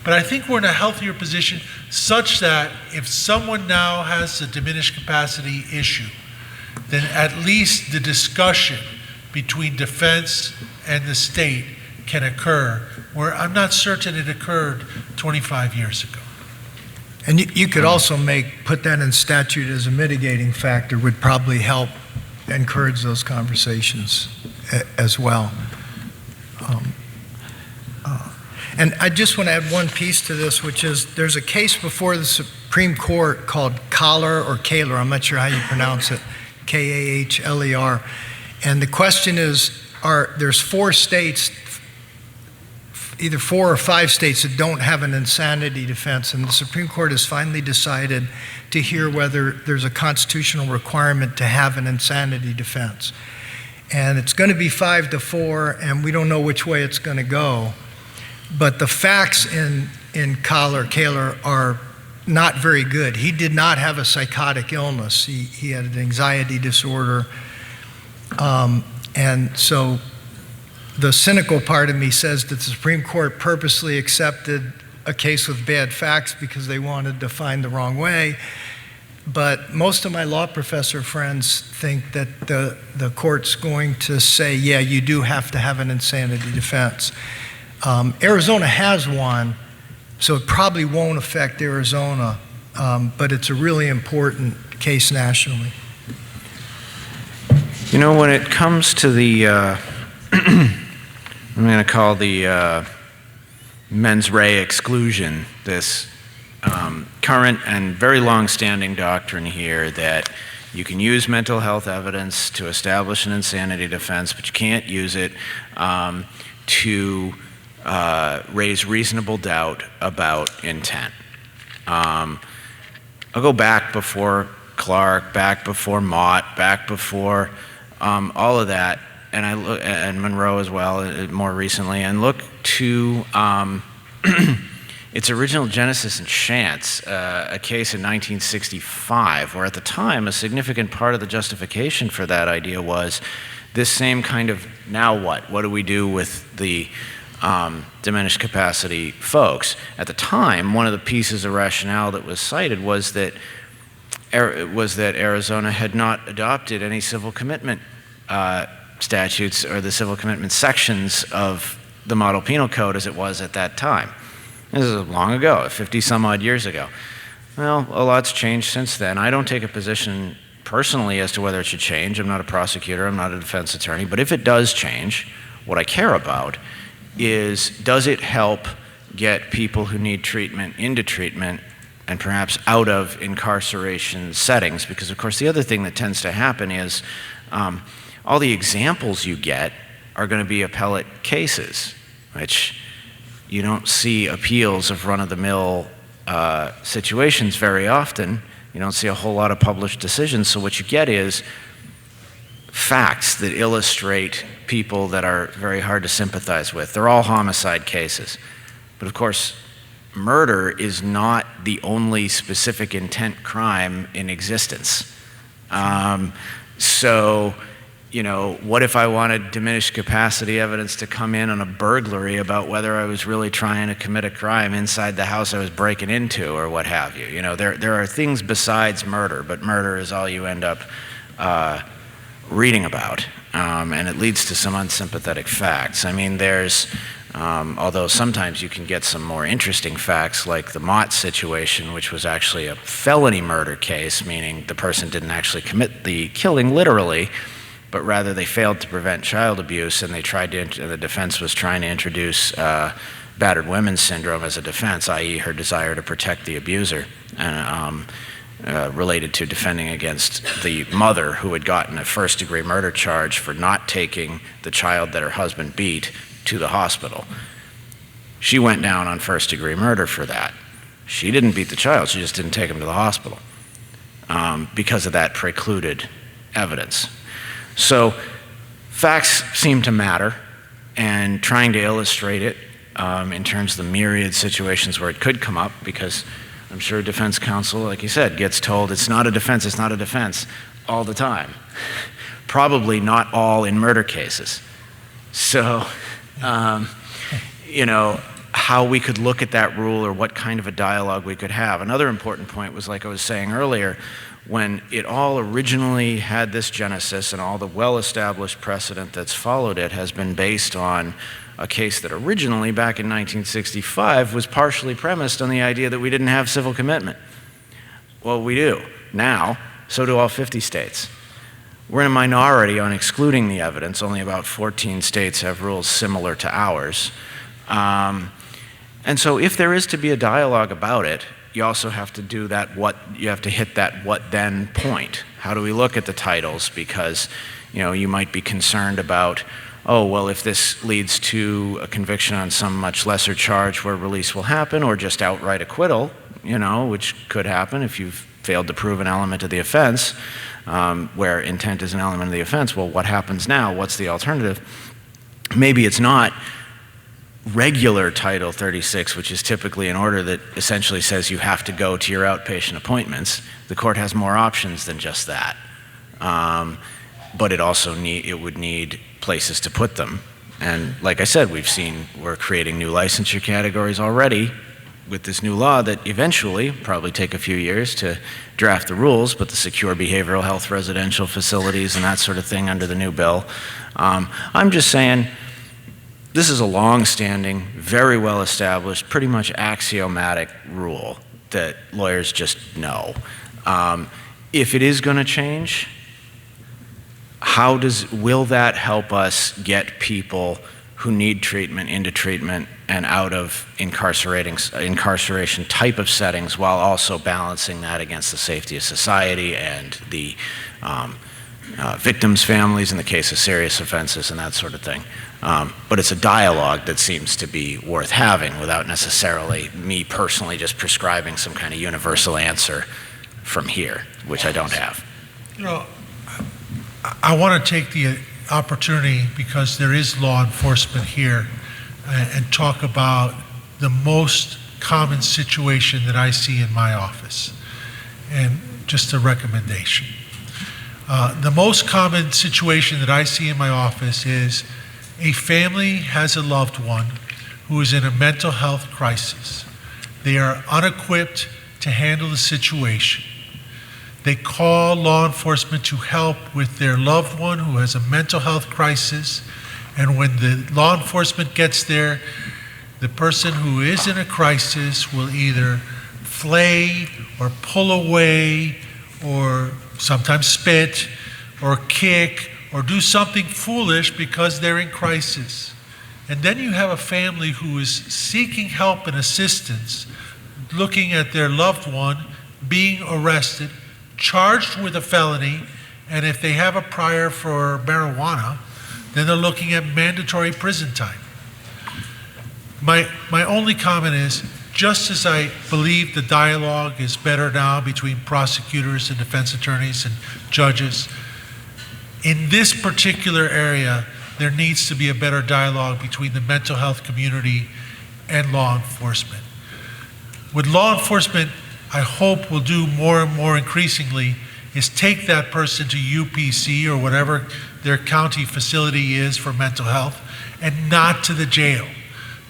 but I think we're in a healthier position such that if someone now has a diminished capacity issue, then at least the discussion between defense and the state can occur, where I'm not certain it occurred 25 years ago. And you could also put that in statute as a mitigating factor, would probably help encourage those conversations as well. And I just want to add one piece to this, which is there's a case before the Supreme Court called Kahler or Kahler, I'm not sure how you pronounce it, Kahler. And the question is, there's 4 states, either 4 or 5 states that don't have an insanity defense, and the Supreme Court has finally decided to hear whether there's a constitutional requirement to have an insanity defense. And it's going to be 5-4, and we don't know which way it's going to go. But the facts in Kaler are not very good. He did not have a psychotic illness. He had an anxiety disorder. And so the cynical part of me says that the Supreme Court purposely accepted a case with bad facts because they wanted to find the wrong way. But most of my law professor friends think that the court's going to say, yeah, you do have to have an insanity defense. Arizona has one, so it probably won't affect Arizona, but it's a really important case nationally. You know, when it comes to the, I'm going to call the mens rea exclusion, this current and very long-standing doctrine here that you can use mental health evidence to establish an insanity defense, but you can't use it to raise reasonable doubt about intent. I'll go back before Clark, back before Mott, back before all of that, and Monroe as well, more recently, and look to its original genesis in Chance, a case in 1965, where at the time a significant part of the justification for that idea was this same kind of, now what? What do we do with the diminished capacity folks? At the time, one of the pieces of rationale that was cited was that Arizona had not adopted any civil commitment statutes or the civil commitment sections of the model penal code as it was at that time. This is long ago, 50 some odd years ago. Well, a lot's changed since then. I don't take a position personally as to whether it should change. I'm not a prosecutor, I'm not a defense attorney, but if it does change, what I care about is, does it help get people who need treatment into treatment and perhaps out of incarceration settings? Because of course the other thing that tends to happen is all the examples you get are going to be appellate cases, which you don't see appeals of run-of-the-mill situations very often. You don't see a whole lot of published decisions, so what you get is facts that illustrate people that are very hard to sympathize with. They're all homicide cases. But of course, murder is not the only specific intent crime in existence. So, you know, what if I wanted diminished capacity evidence to come in on a burglary about whether I was really trying to commit a crime inside the house I was breaking into or what have you? You know, there are things besides murder, but murder is all you end up reading about, and it leads to some unsympathetic facts. I mean, there's, although sometimes you can get some more interesting facts, like the Mott situation, which was actually a felony murder case, meaning the person didn't actually commit the killing literally, but rather they failed to prevent child abuse, and they tried to, the defense was trying to introduce battered women's syndrome as a defense, i.e. her desire to protect the abuser, related to defending against the mother who had gotten a first-degree murder charge for not taking the child that her husband beat to the hospital. She went down on first-degree murder for that. She didn't beat the child, she just didn't take him to the hospital because of that precluded evidence. So facts seem to matter, and trying to illustrate it in terms of the myriad situations where it could come up, because I'm sure defense counsel, like you said, gets told it's not a defense all the time. Probably not all in murder cases. So, you know, how we could look at that rule or what kind of a dialogue we could have. Another important point was, like I was saying earlier, when it all originally had this genesis and all the well-established precedent that's followed it has been based on a case that originally, back in 1965, was partially premised on the idea that we didn't have civil commitment. Well, we do now, so do all 50 states. We're in a minority on excluding the evidence. Only about 14 states have rules similar to ours. And so if there is to be a dialogue about it, you also have to do that you have to hit that what then point. How do we look at the titles? Because, you know, you might be concerned about, oh, well, if this leads to a conviction on some much lesser charge where release will happen, or just outright acquittal, you know, which could happen if you've failed to prove an element of the offense, where intent is an element of the offense, well, what happens now? What's the alternative? Maybe it's not regular Title 36, which is typically an order that essentially says you have to go to your outpatient appointments, the court has more options than just that. But it also would need places to put them. And like I said, we're creating new licensure categories already with this new law that eventually, probably take a few years to draft the rules, but the secure behavioral health residential facilities and that sort of thing under the new bill. I'm just saying, this is a long-standing, very well-established, pretty much axiomatic rule that lawyers just know. If it is going to change, will that help us get people who need treatment into treatment and out of incarceration type of settings, while also balancing that against the safety of society and the victims' families in the case of serious offenses and that sort of thing. But it's a dialogue that seems to be worth having without necessarily me personally just prescribing some kind of universal answer from here, which I don't have. You know, I want to take the opportunity, because there is law enforcement here, and talk about the most common situation that I see in my office, and just a recommendation. The most common situation that I see in my office is a family has a loved one who is in a mental health crisis. They are unequipped to handle the situation. They call law enforcement to help with their loved one who has a mental health crisis. And when the law enforcement gets there, the person who is in a crisis will either flay or pull away or sometimes spit or kick or do something foolish because they're in crisis. And then you have a family who is seeking help and assistance, looking at their loved one being arrested, charged with a felony, and if they have a prior for marijuana, then they're looking at mandatory prison time. My only comment is, just as I believe the dialogue is better now between prosecutors and defense attorneys and judges, in this particular area, there needs to be a better dialogue between the mental health community and law enforcement. With law enforcement, I hope will do more and more increasingly is take that person to UPC or whatever their county facility is for mental health, and not to the jail.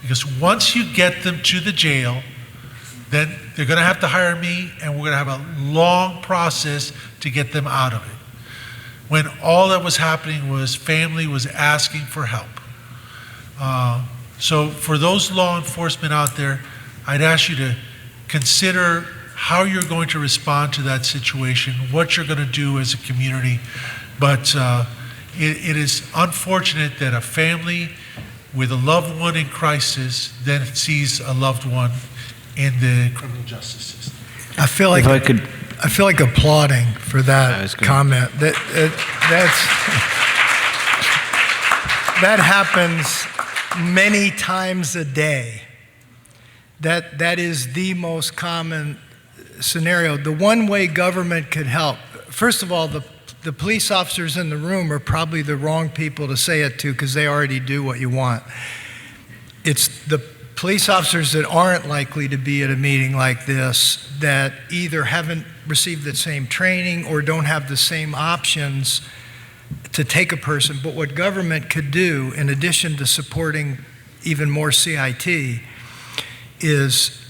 Because once you get them to the jail, then they're going to have to hire me, and we're going to have a long process to get them out of it. When all that was happening was family was asking for help. So for those law enforcement out there, I'd ask you to consider how you're going to respond to that situation, what you're going to do as a community. But it is unfortunate that a family with a loved one in crisis then sees a loved one in the criminal justice system. I feel like applauding for that comment. That happens many times a day. That is the most common scenario. The one way government could help, first of all, the police officers in the room are probably the wrong people to say it to, because they already do what you want. It's the police officers that aren't likely to be at a meeting like this, that either haven't received the same training or don't have the same options to take a person. But what government could do, in addition to supporting even more CIT, is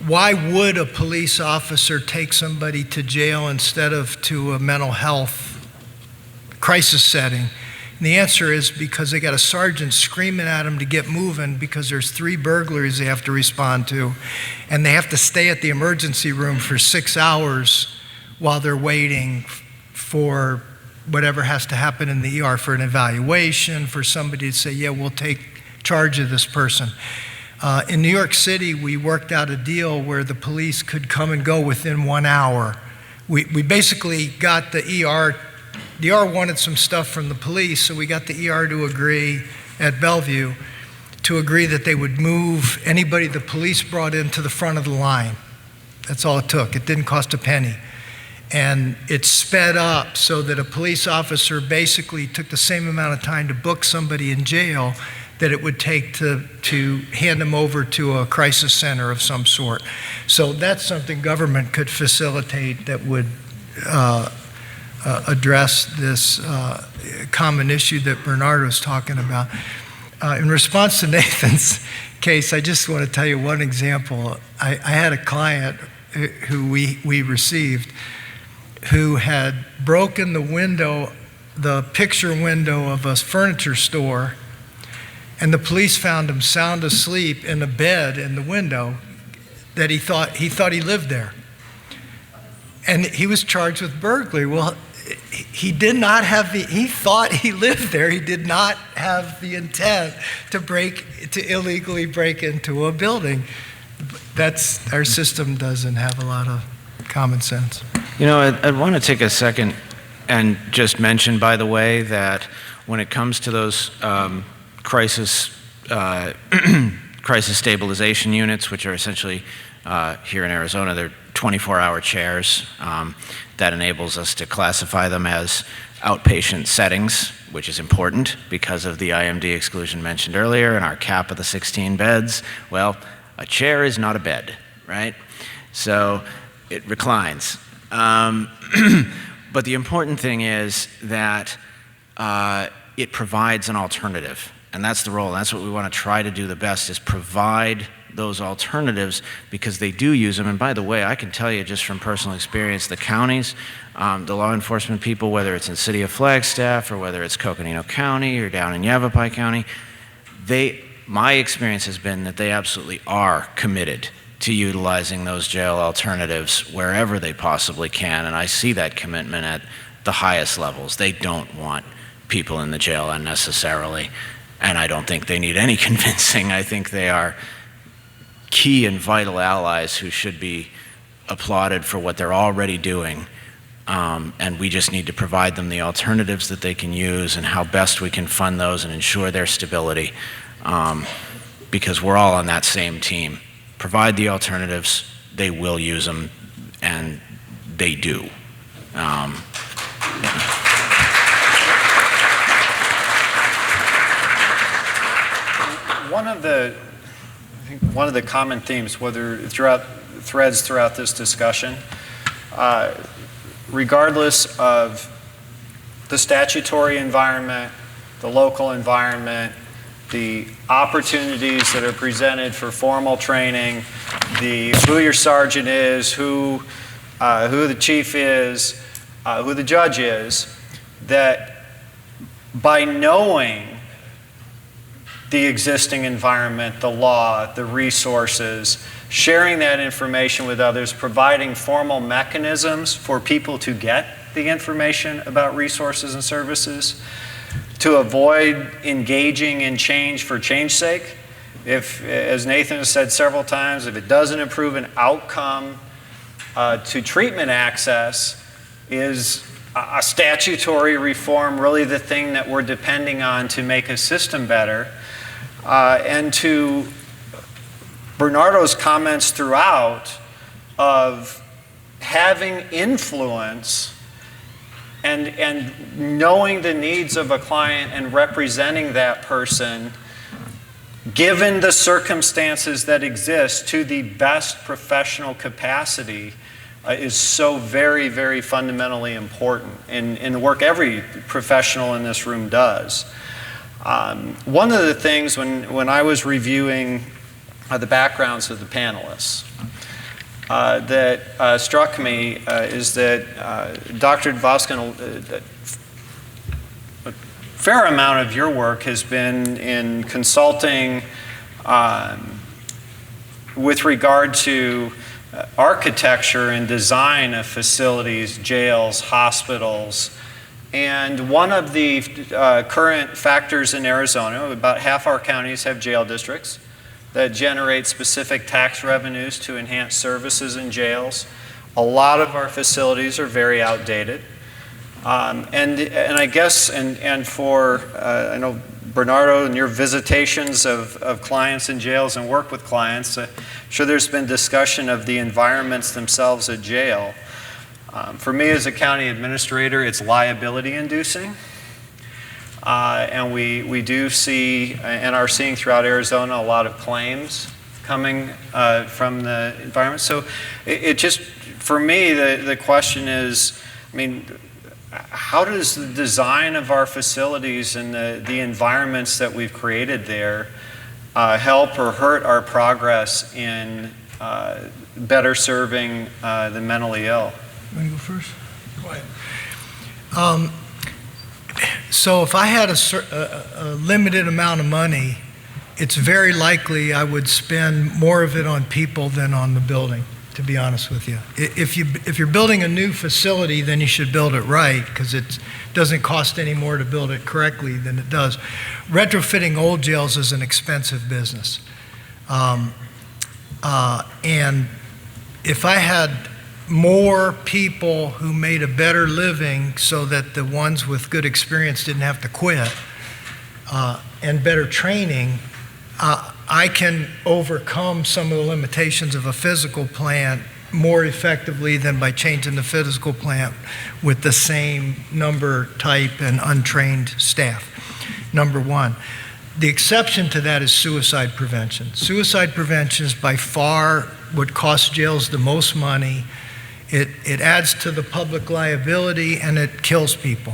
why would a police officer take somebody to jail instead of to a mental health crisis setting? And the answer is because they got a sergeant screaming at them to get moving because there's 3 burglaries they have to respond to, and they have to stay at the emergency room for 6 hours while they're waiting for whatever has to happen in the ER, for an evaluation, for somebody to say, yeah, we'll take charge of this person. In New York City, we worked out a deal where the police could come and go within 1 hour. We basically got the ER wanted some stuff from the police, so we got the ER to agree at Bellevue to agree that they would move anybody the police brought in to the front of the line. That's all it took. It didn't cost a penny. And it sped up so that a police officer basically took the same amount of time to book somebody in jail that it would take to hand them over to a crisis center of some sort. So that's something government could facilitate that would address this common issue that Bernardo was talking about. In response to Nathan's case, I just want to tell you one example. I had a client who we received who had broken the picture window of a furniture store, and the police found him sound asleep in a bed in the window that he thought he lived there. And he was charged with burglary. Well, he did not have he thought he lived there. He did not have the intent to illegally break into a building. Our system doesn't have a lot of common sense. You know, I want to take a second and just mention, by the way, that when it comes to those crisis stabilization units, which are essentially here in Arizona, they're 24-hour chairs that enables us to classify them as outpatient settings, which is important because of the IMD exclusion mentioned earlier and our cap of the 16 beds. Well, a chair is not a bed, right? So it reclines. But the important thing is that it provides an alternative, and that's the role. That's what we want to try to do the best, is provide those alternatives, because they do use them. And by the way, I can tell you just from personal experience, the counties, the law enforcement people, whether it's in the city of Flagstaff or whether it's Coconino County or down in Yavapai County, my experience has been that they absolutely are committed to utilizing those jail alternatives wherever they possibly can, and I see that commitment at the highest levels. They don't want people in the jail unnecessarily, and I don't think they need any convincing. I think they are key and vital allies who should be applauded for what they're already doing, and we just need to provide them the alternatives that they can use and how best we can fund those and ensure their stability, because we're all on that same team. Provide the alternatives, they will use them, and they do. One of the common themes, whether threads throughout this discussion, regardless of the statutory environment, the local environment, the opportunities that are presented for formal training, who your sergeant is, who the chief is, who the judge is, that by knowing the existing environment, the law, the resources, sharing that information with others, providing formal mechanisms for people to get the information about resources and services, to avoid engaging in change for change's sake. If, as Nathan has said several times, if it doesn't improve an outcome to treatment access, is a statutory reform really the thing that we're depending on to make a system better? And to Bernardo's comments throughout of having influence and knowing the needs of a client and representing that person, given the circumstances that exist, to the best professional capacity, is so very, very fundamentally important in the work every professional in this room does. One of the things when I was reviewing the backgrounds of the panelists that struck me is that Dr. Dvoskin, a fair amount of your work has been in consulting with regard to architecture and design of facilities, jails, hospitals. And one of the current factors in Arizona, about half our counties have jail districts that generate specific tax revenues to enhance services in jails. A lot of our facilities are very outdated. And I guess, and for, I know Bernardo and your visitations of clients in jails and work with clients, I'm sure there's been discussion of the environments themselves at jail. For me as a county administrator, it's liability inducing. And we do see and are seeing throughout Arizona a lot of claims coming from the environment. So it just, for me, the question is, I mean, how does the design of our facilities and the environments that we've created there help or hurt our progress in better serving the mentally ill? You want to go first? Go ahead. So if I had a limited amount of money, it's very likely I would spend more of it on people than on the building, to be honest with you. If you're building a new facility, then you should build it right, because it doesn't cost any more to build it correctly than it does. Retrofitting old jails is an expensive business. And if I had more people who made a better living so that the ones with good experience didn't have to quit, and better training, I can overcome some of the limitations of a physical plant more effectively than by changing the physical plant with the same number, type, and untrained staff, number one. The exception to that is suicide prevention. Suicide prevention is by far what costs jails the most money. It adds to the public liability, and it kills people.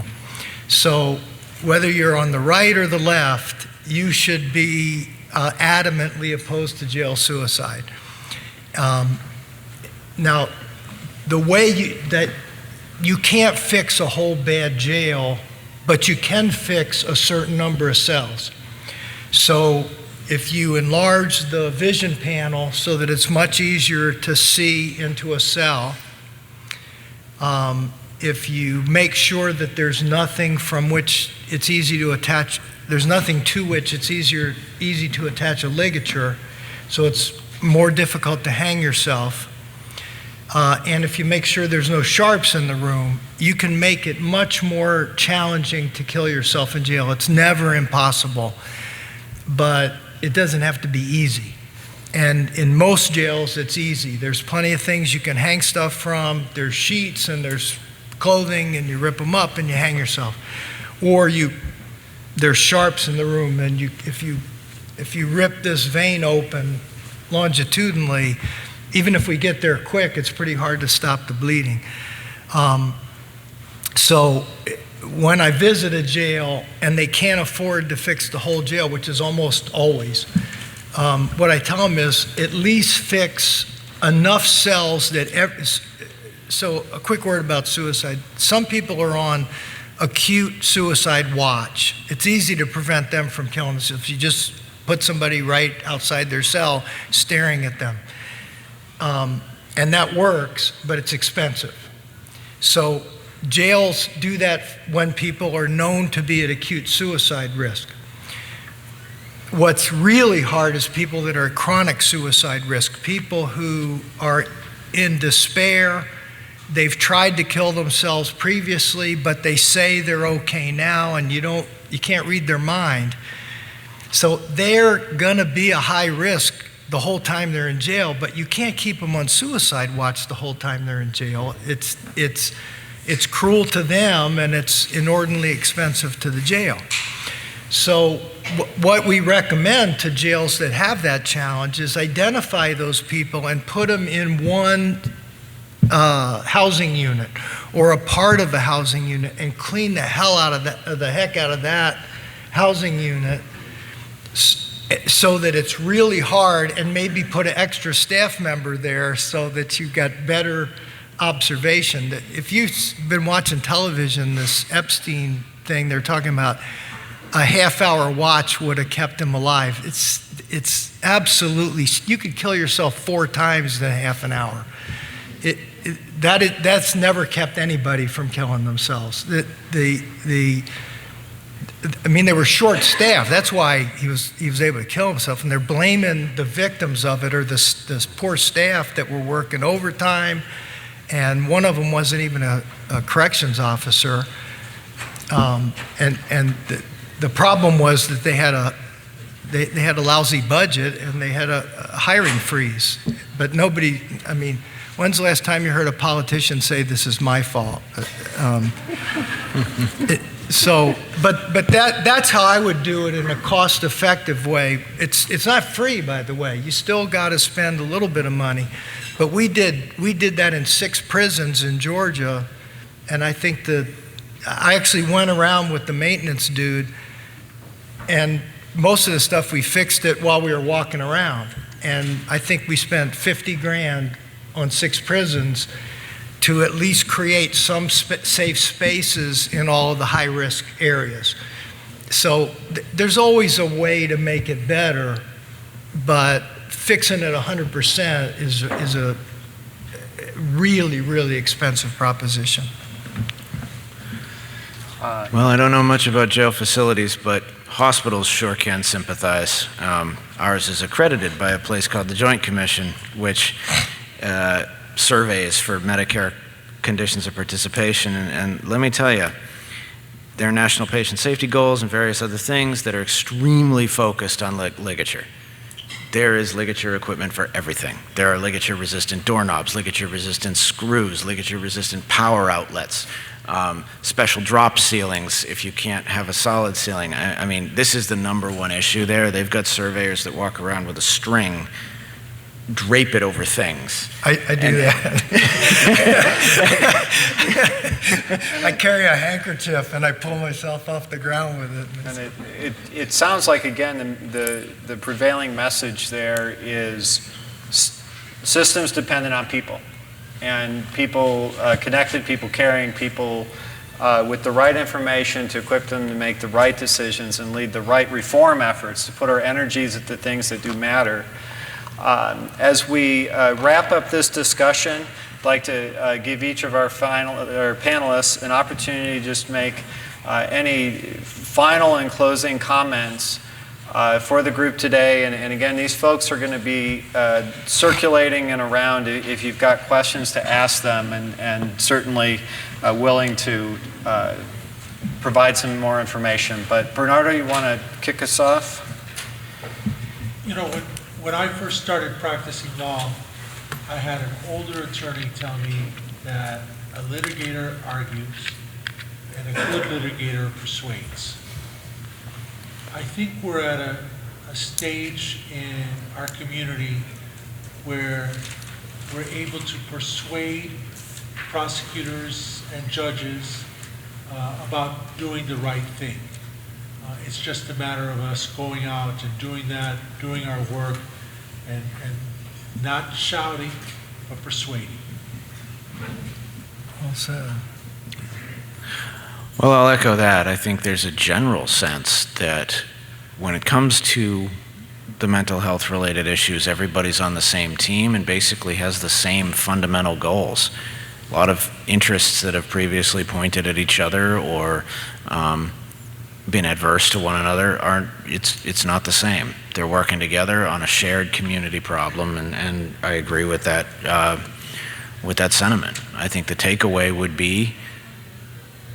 So whether you're on the right or the left, you should be adamantly opposed to jail suicide. Now, the way that you can't fix a whole bad jail, but you can fix a certain number of cells. So if you enlarge the vision panel so that it's much easier to see into a cell, if you make sure that there's nothing from which it's easy to attach, there's nothing to which it's easy to attach a ligature, so it's more difficult to hang yourself. And if you make sure there's no sharps in the room, you can make it much more challenging to kill yourself in jail. It's never impossible, but it doesn't have to be easy. And in most jails, it's easy. There's plenty of things you can hang stuff from. There's sheets and there's clothing, and you rip them up and you hang yourself. Or there's sharps in the room, and if you rip this vein open longitudinally, even if we get there quick, it's pretty hard to stop the bleeding. So when I visit a jail and they can't afford to fix the whole jail, which is almost always, what I tell them is at least fix enough cells that so a quick word about suicide. Some people are on acute suicide watch. It's easy to prevent them from killing themselves if you just put somebody right outside their cell staring at them. And that works, but it's expensive. So jails do that when people are known to be at acute suicide risk. What's really hard is people that are at chronic suicide risk, people who are in despair. They've tried to kill themselves previously, but they say they're okay now, and you can't read their mind. So they're gonna be a high risk the whole time they're in jail, but you can't keep them on suicide watch the whole time they're in jail. It's cruel to them, and it's inordinately expensive to the jail. So what we recommend to jails that have that challenge is identify those people and put them in one housing unit or a part of the housing unit, and clean the heck out of that housing unit, so that it's really hard, and maybe put an extra staff member there so that you've got better observation. That if you've been watching television, this Epstein thing they're talking about, a half-hour watch would have kept him alive. It's absolutely, you could kill yourself 4 times in a half an hour. That's never kept anybody from killing themselves. I mean, they were short-staffed. That's why he was able to kill himself, and they're blaming the victims of it, or this poor staff that were working overtime, and one of them wasn't even a corrections officer, and the problem was that they had a lousy budget, and they had a hiring freeze. But nobody, I mean, when's the last time you heard a politician say, "This is my fault"? So, but that's how I would do it in a cost-effective way. It's not free, by the way. You still got to spend a little bit of money. But we did that in 6 prisons in Georgia, and I think I actually went around with the maintenance dude, and most of the stuff we fixed it while we were walking around. And I think we spent 50 grand on 6 prisons to at least create some safe spaces in all of the high-risk areas. So there's always a way to make it better, but fixing it 100% is a really, really expensive proposition. Well, I don't know much about jail facilities, but hospitals sure can sympathize. Ours is accredited by a place called the Joint Commission, which surveys for Medicare conditions of participation. And let me tell you, there are national patient safety goals and various other things that are extremely focused on ligature. There is ligature equipment for everything. There are ligature-resistant doorknobs, ligature-resistant screws, ligature-resistant power outlets, special drop ceilings if you can't have a solid ceiling. I mean, this is the #1 issue there. They've got surveyors that walk around with a string, drape it over things. I do that. I carry a handkerchief and I pull myself off the ground with it. And it sounds like, again, the prevailing message there is systems dependent on people. And people, connected people, caring people with the right information to equip them to make the right decisions and lead the right reform efforts, to put our energies at the things that do matter. As we wrap up this discussion, I'd like to give each of our panelists an opportunity to just make any final and closing comments for the group today. And again, these folks are going to be circulating and around if you've got questions to ask them, and certainly willing to provide some more information. But Bernardo, you want to kick us off? You know, when I first started practicing law, I had an older attorney tell me that a litigator argues and a good litigator persuades. I think we're at a stage in our community where we're able to persuade prosecutors and judges about doing the right thing. It's just a matter of us going out and doing that, doing our work, and not shouting, but persuading. Well said. Well, I'll echo that. I think there's a general sense that when it comes to the mental health related issues, everybody's on the same team and basically has the same fundamental goals. A lot of interests that have previously pointed at each other or been adverse to one another it's not the same. They're working together on a shared community problem, and I agree with that sentiment. I think the takeaway would be,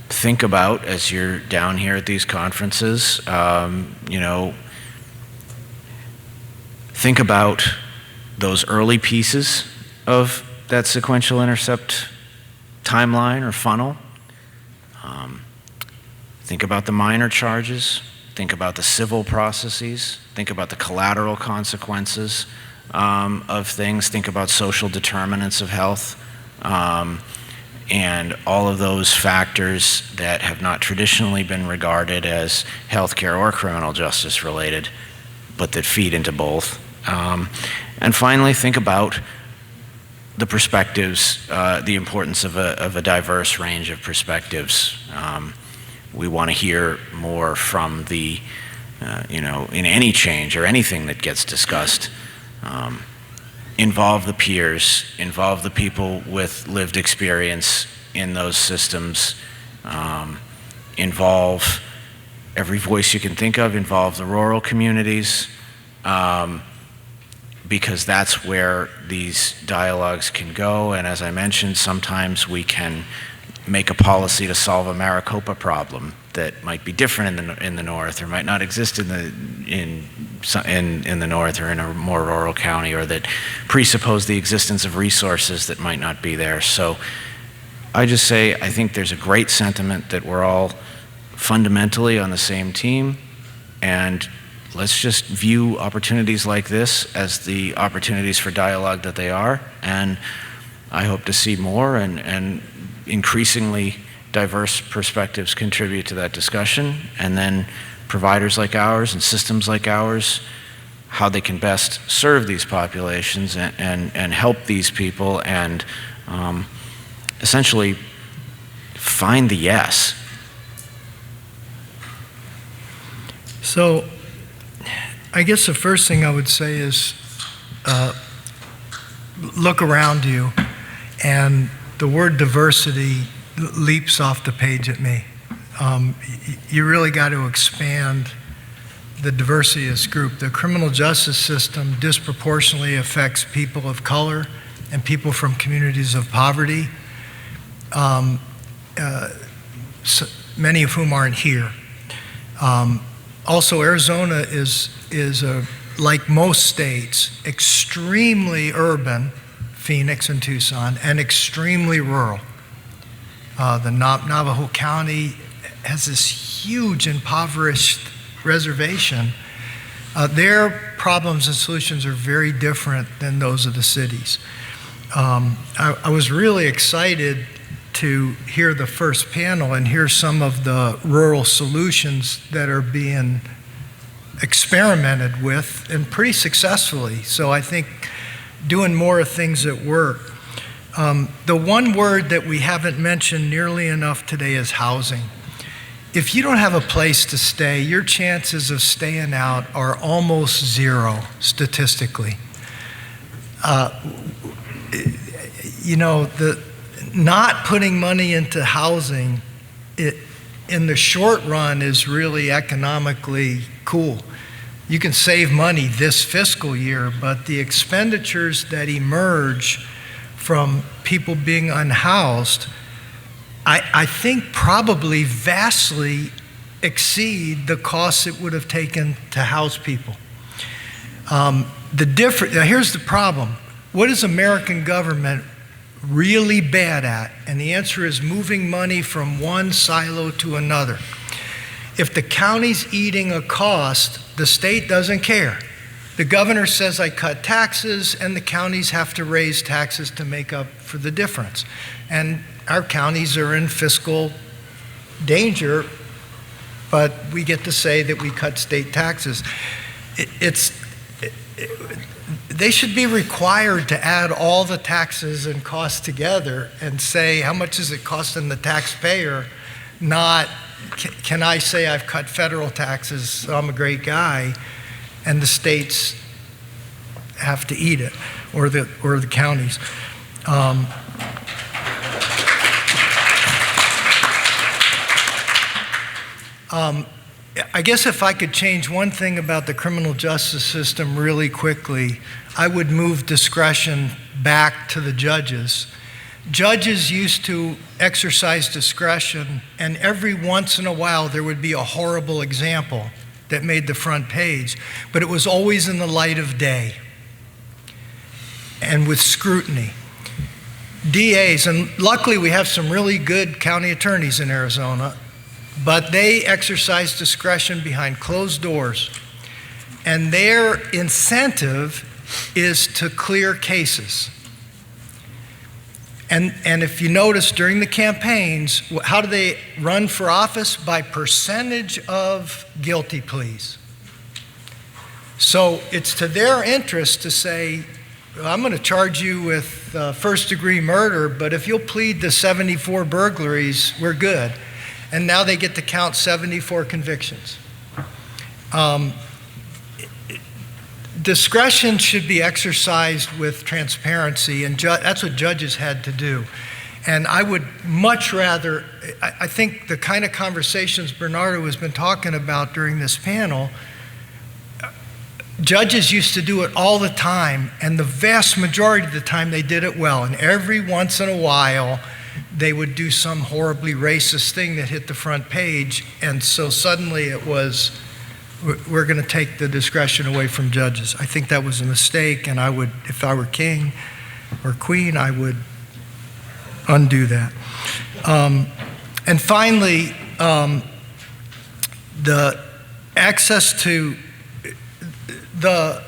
think about, as you're down here at these conferences, think about those early pieces of that sequential intercept timeline or funnel. Think about the minor charges. Think about the civil processes. Think about the collateral consequences of things. Think about social determinants of health. And all of those factors that have not traditionally been regarded as healthcare or criminal justice related, but that feed into both. And finally, think about the perspectives, the importance of a diverse range of perspectives. We want to hear more from the, in any change or anything that gets discussed. Involve the peers, involve the people with lived experience in those systems, involve every voice you can think of, involve the rural communities, because that's where these dialogues can go. And as I mentioned, sometimes we can make a policy to solve a Maricopa problem that might be different in the north, or might not exist in the north or in a more rural county, or that presuppose the existence of resources that might not be there. So I just say, I think there's a great sentiment that we're all fundamentally on the same team, and let's just view opportunities like this as the opportunities for dialogue that they are. And I hope to see more and increasingly diverse perspectives contribute to that discussion, and then providers like ours and systems like ours, how they can best serve these populations and help these people and essentially find the yes. So I guess the first thing I would say is look around you, and the word diversity leaps off the page at me. You really got to expand the diversity of this group. The criminal justice system disproportionately affects people of color and people from communities of poverty, so many of whom aren't here. Also, Arizona is like most states, extremely urban, Phoenix and Tucson, and extremely rural. The Navajo County has this huge impoverished reservation. Their problems and solutions are very different than those of the cities. I was really excited to hear the first panel and hear some of the rural solutions that are being experimented with, and pretty successfully. So I think doing more things that work. The one word that we haven't mentioned nearly enough today is housing. If you don't have a place to stay, your chances of staying out are almost zero statistically. The not putting money into housing, in the short run, is really economically cool. You can save money this fiscal year, but the expenditures that emerge from people being unhoused, I think probably vastly exceed the costs it would have taken to house people. Now here's the problem. What is American government really bad at? And the answer is moving money from one silo to another. If the county's eating a cost, the state doesn't care. The governor says, I cut taxes, and the counties have to raise taxes to make up for the difference. And our counties are in fiscal danger, but we get to say that we cut state taxes. They should be required to add all the taxes and costs together and say, how much is it costing the taxpayer? Not, can I say I've cut federal taxes, so I'm a great guy, and the states have to eat it, or the counties. I guess if I could change one thing about the criminal justice system really quickly, I would move discretion back to the judges. Judges used to exercise discretion, and every once in a while there would be a horrible example that made the front page, but it was always in the light of day and with scrutiny. DAs, and luckily we have some really good county attorneys in Arizona, but they exercise discretion behind closed doors, and their incentive is to clear cases. And if you notice during the campaigns, how do they run for office? By percentage of guilty pleas. So it's to their interest to say, well, I'm going to charge you with first-degree murder, but if you'll plead to 74 burglaries, we're good. And now they get to count 74 convictions. Discretion should be exercised with transparency, and that's what judges had to do. And I would much rather, I think the kind of conversations Bernardo has been talking about during this panel, judges used to do it all the time, and the vast majority of the time they did it well. And every once in a while, they would do some horribly racist thing that hit the front page, and so suddenly it was, we're going to take the discretion away from judges. I think that was a mistake, and I would, if I were king or queen, I would undo that. And finally, the access to the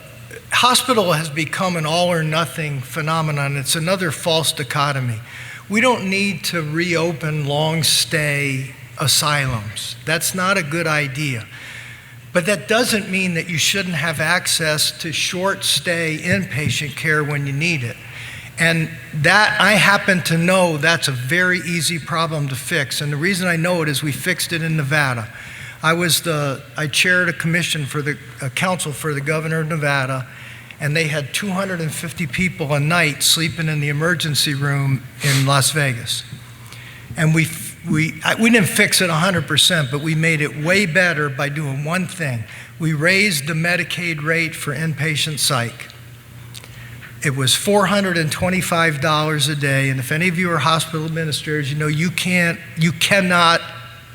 hospital has become an all or nothing phenomenon. It's another false dichotomy. We don't need to reopen long stay asylums. That's not a good idea. But that doesn't mean that you shouldn't have access to short stay inpatient care when you need it. And that, I happen to know that's a very easy problem to fix. And the reason I know it is we fixed it in Nevada. I chaired a commission for a council for the governor of Nevada, and they had 250 people a night sleeping in the emergency room in Las Vegas. And we didn't fix it 100%, but we made it way better by doing one thing. We raised the Medicaid rate for inpatient psych. It was $425 a day, and if any of you are hospital administrators, you know you cannot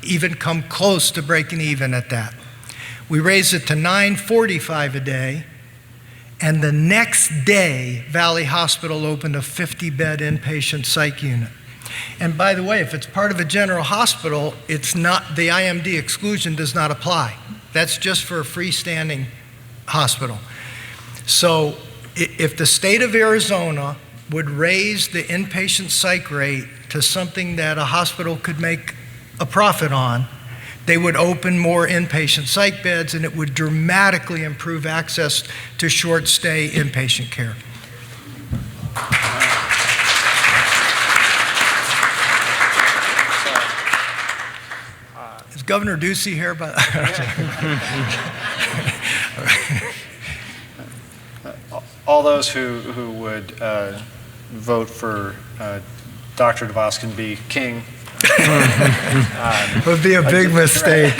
even come close to breaking even at that. We raised it to $945 a day, and the next day, Valley Hospital opened a 50-bed inpatient psych unit. And by the way, if it's part of a general hospital, it's not, the IMD exclusion does not apply. That's just for a freestanding hospital. So if the state of Arizona would raise the inpatient psych rate to something that a hospital could make a profit on, they would open more inpatient psych beds, and it would dramatically improve access to short stay inpatient care. Is Governor Ducey here? All those who would vote for Dr. Dvoskin be king. It would be a big mistake.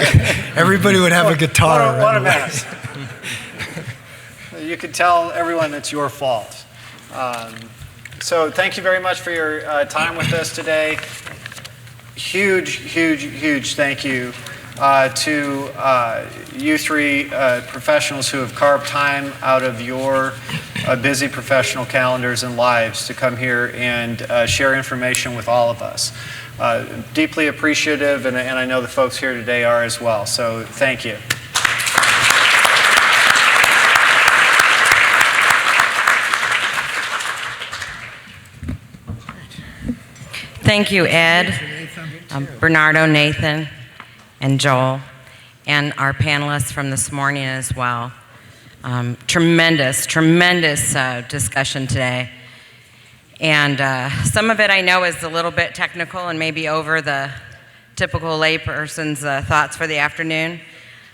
Everybody would have a guitar. What a mess. You could tell everyone it's your fault. So thank you very much for your time with us today. Huge thank you to you three professionals who have carved time out of your busy professional calendars and lives to come here and share information with all of us. Deeply appreciative, and I know the folks here today are as well, so thank you. Thank you, Ed, Bernardo, Nathan, and Joel, and our panelists from this morning as well. Tremendous discussion today. And some of it I know is a little bit technical and maybe over the typical layperson's thoughts for the afternoon.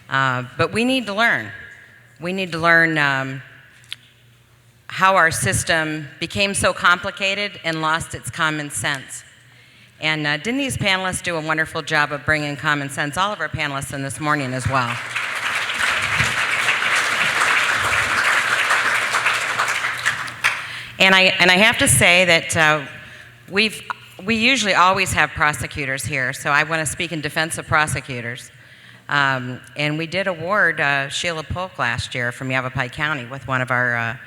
But we need to learn. We need to learn how our system became so complicated and lost its common sense. And didn't these panelists do a wonderful job of bringing common sense? All of our panelists in this morning as well. And I have to say that we usually always have prosecutors here, so I want to speak in defense of prosecutors. And we did award Sheila Polk last year from Yavapai County with one of our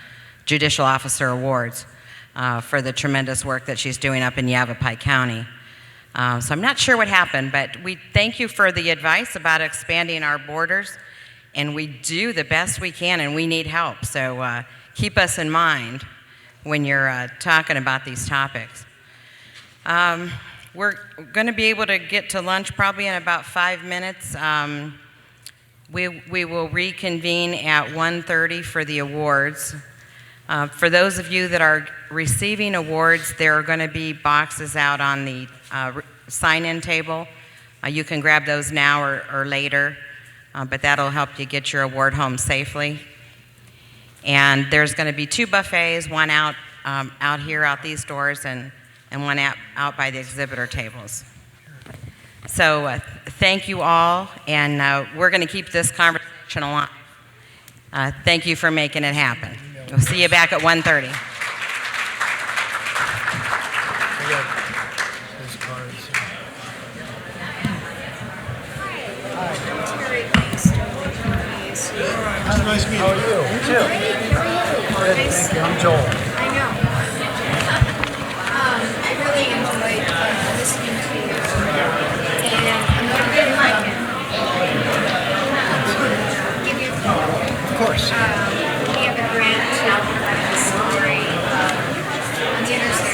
Judicial Officer Awards for the tremendous work that she's doing up in Yavapai County. So I'm not sure what happened, but we thank you for the advice about expanding our borders, and we do the best we can, and we need help. So keep us in mind when you're talking about these topics. We're going to be able to get to lunch probably in about 5 minutes. We will reconvene at 1:30 for the awards. For those of you that are receiving awards, there are going to be boxes out on the sign-in table. You can grab those now or later, but that'll help you get your award home safely. And there's going to be 2 buffets, one out here, out these doors, and one out by the exhibitor tables. So thank you all, and we're going to keep this conversation alive. Thank you for making it happen. We'll see you back at 1:30. Nice meeting you. How are you? You too. Good, thank you. I'm Joel. I know. I really enjoyed listening to you, and I'm going to like it. the interstate.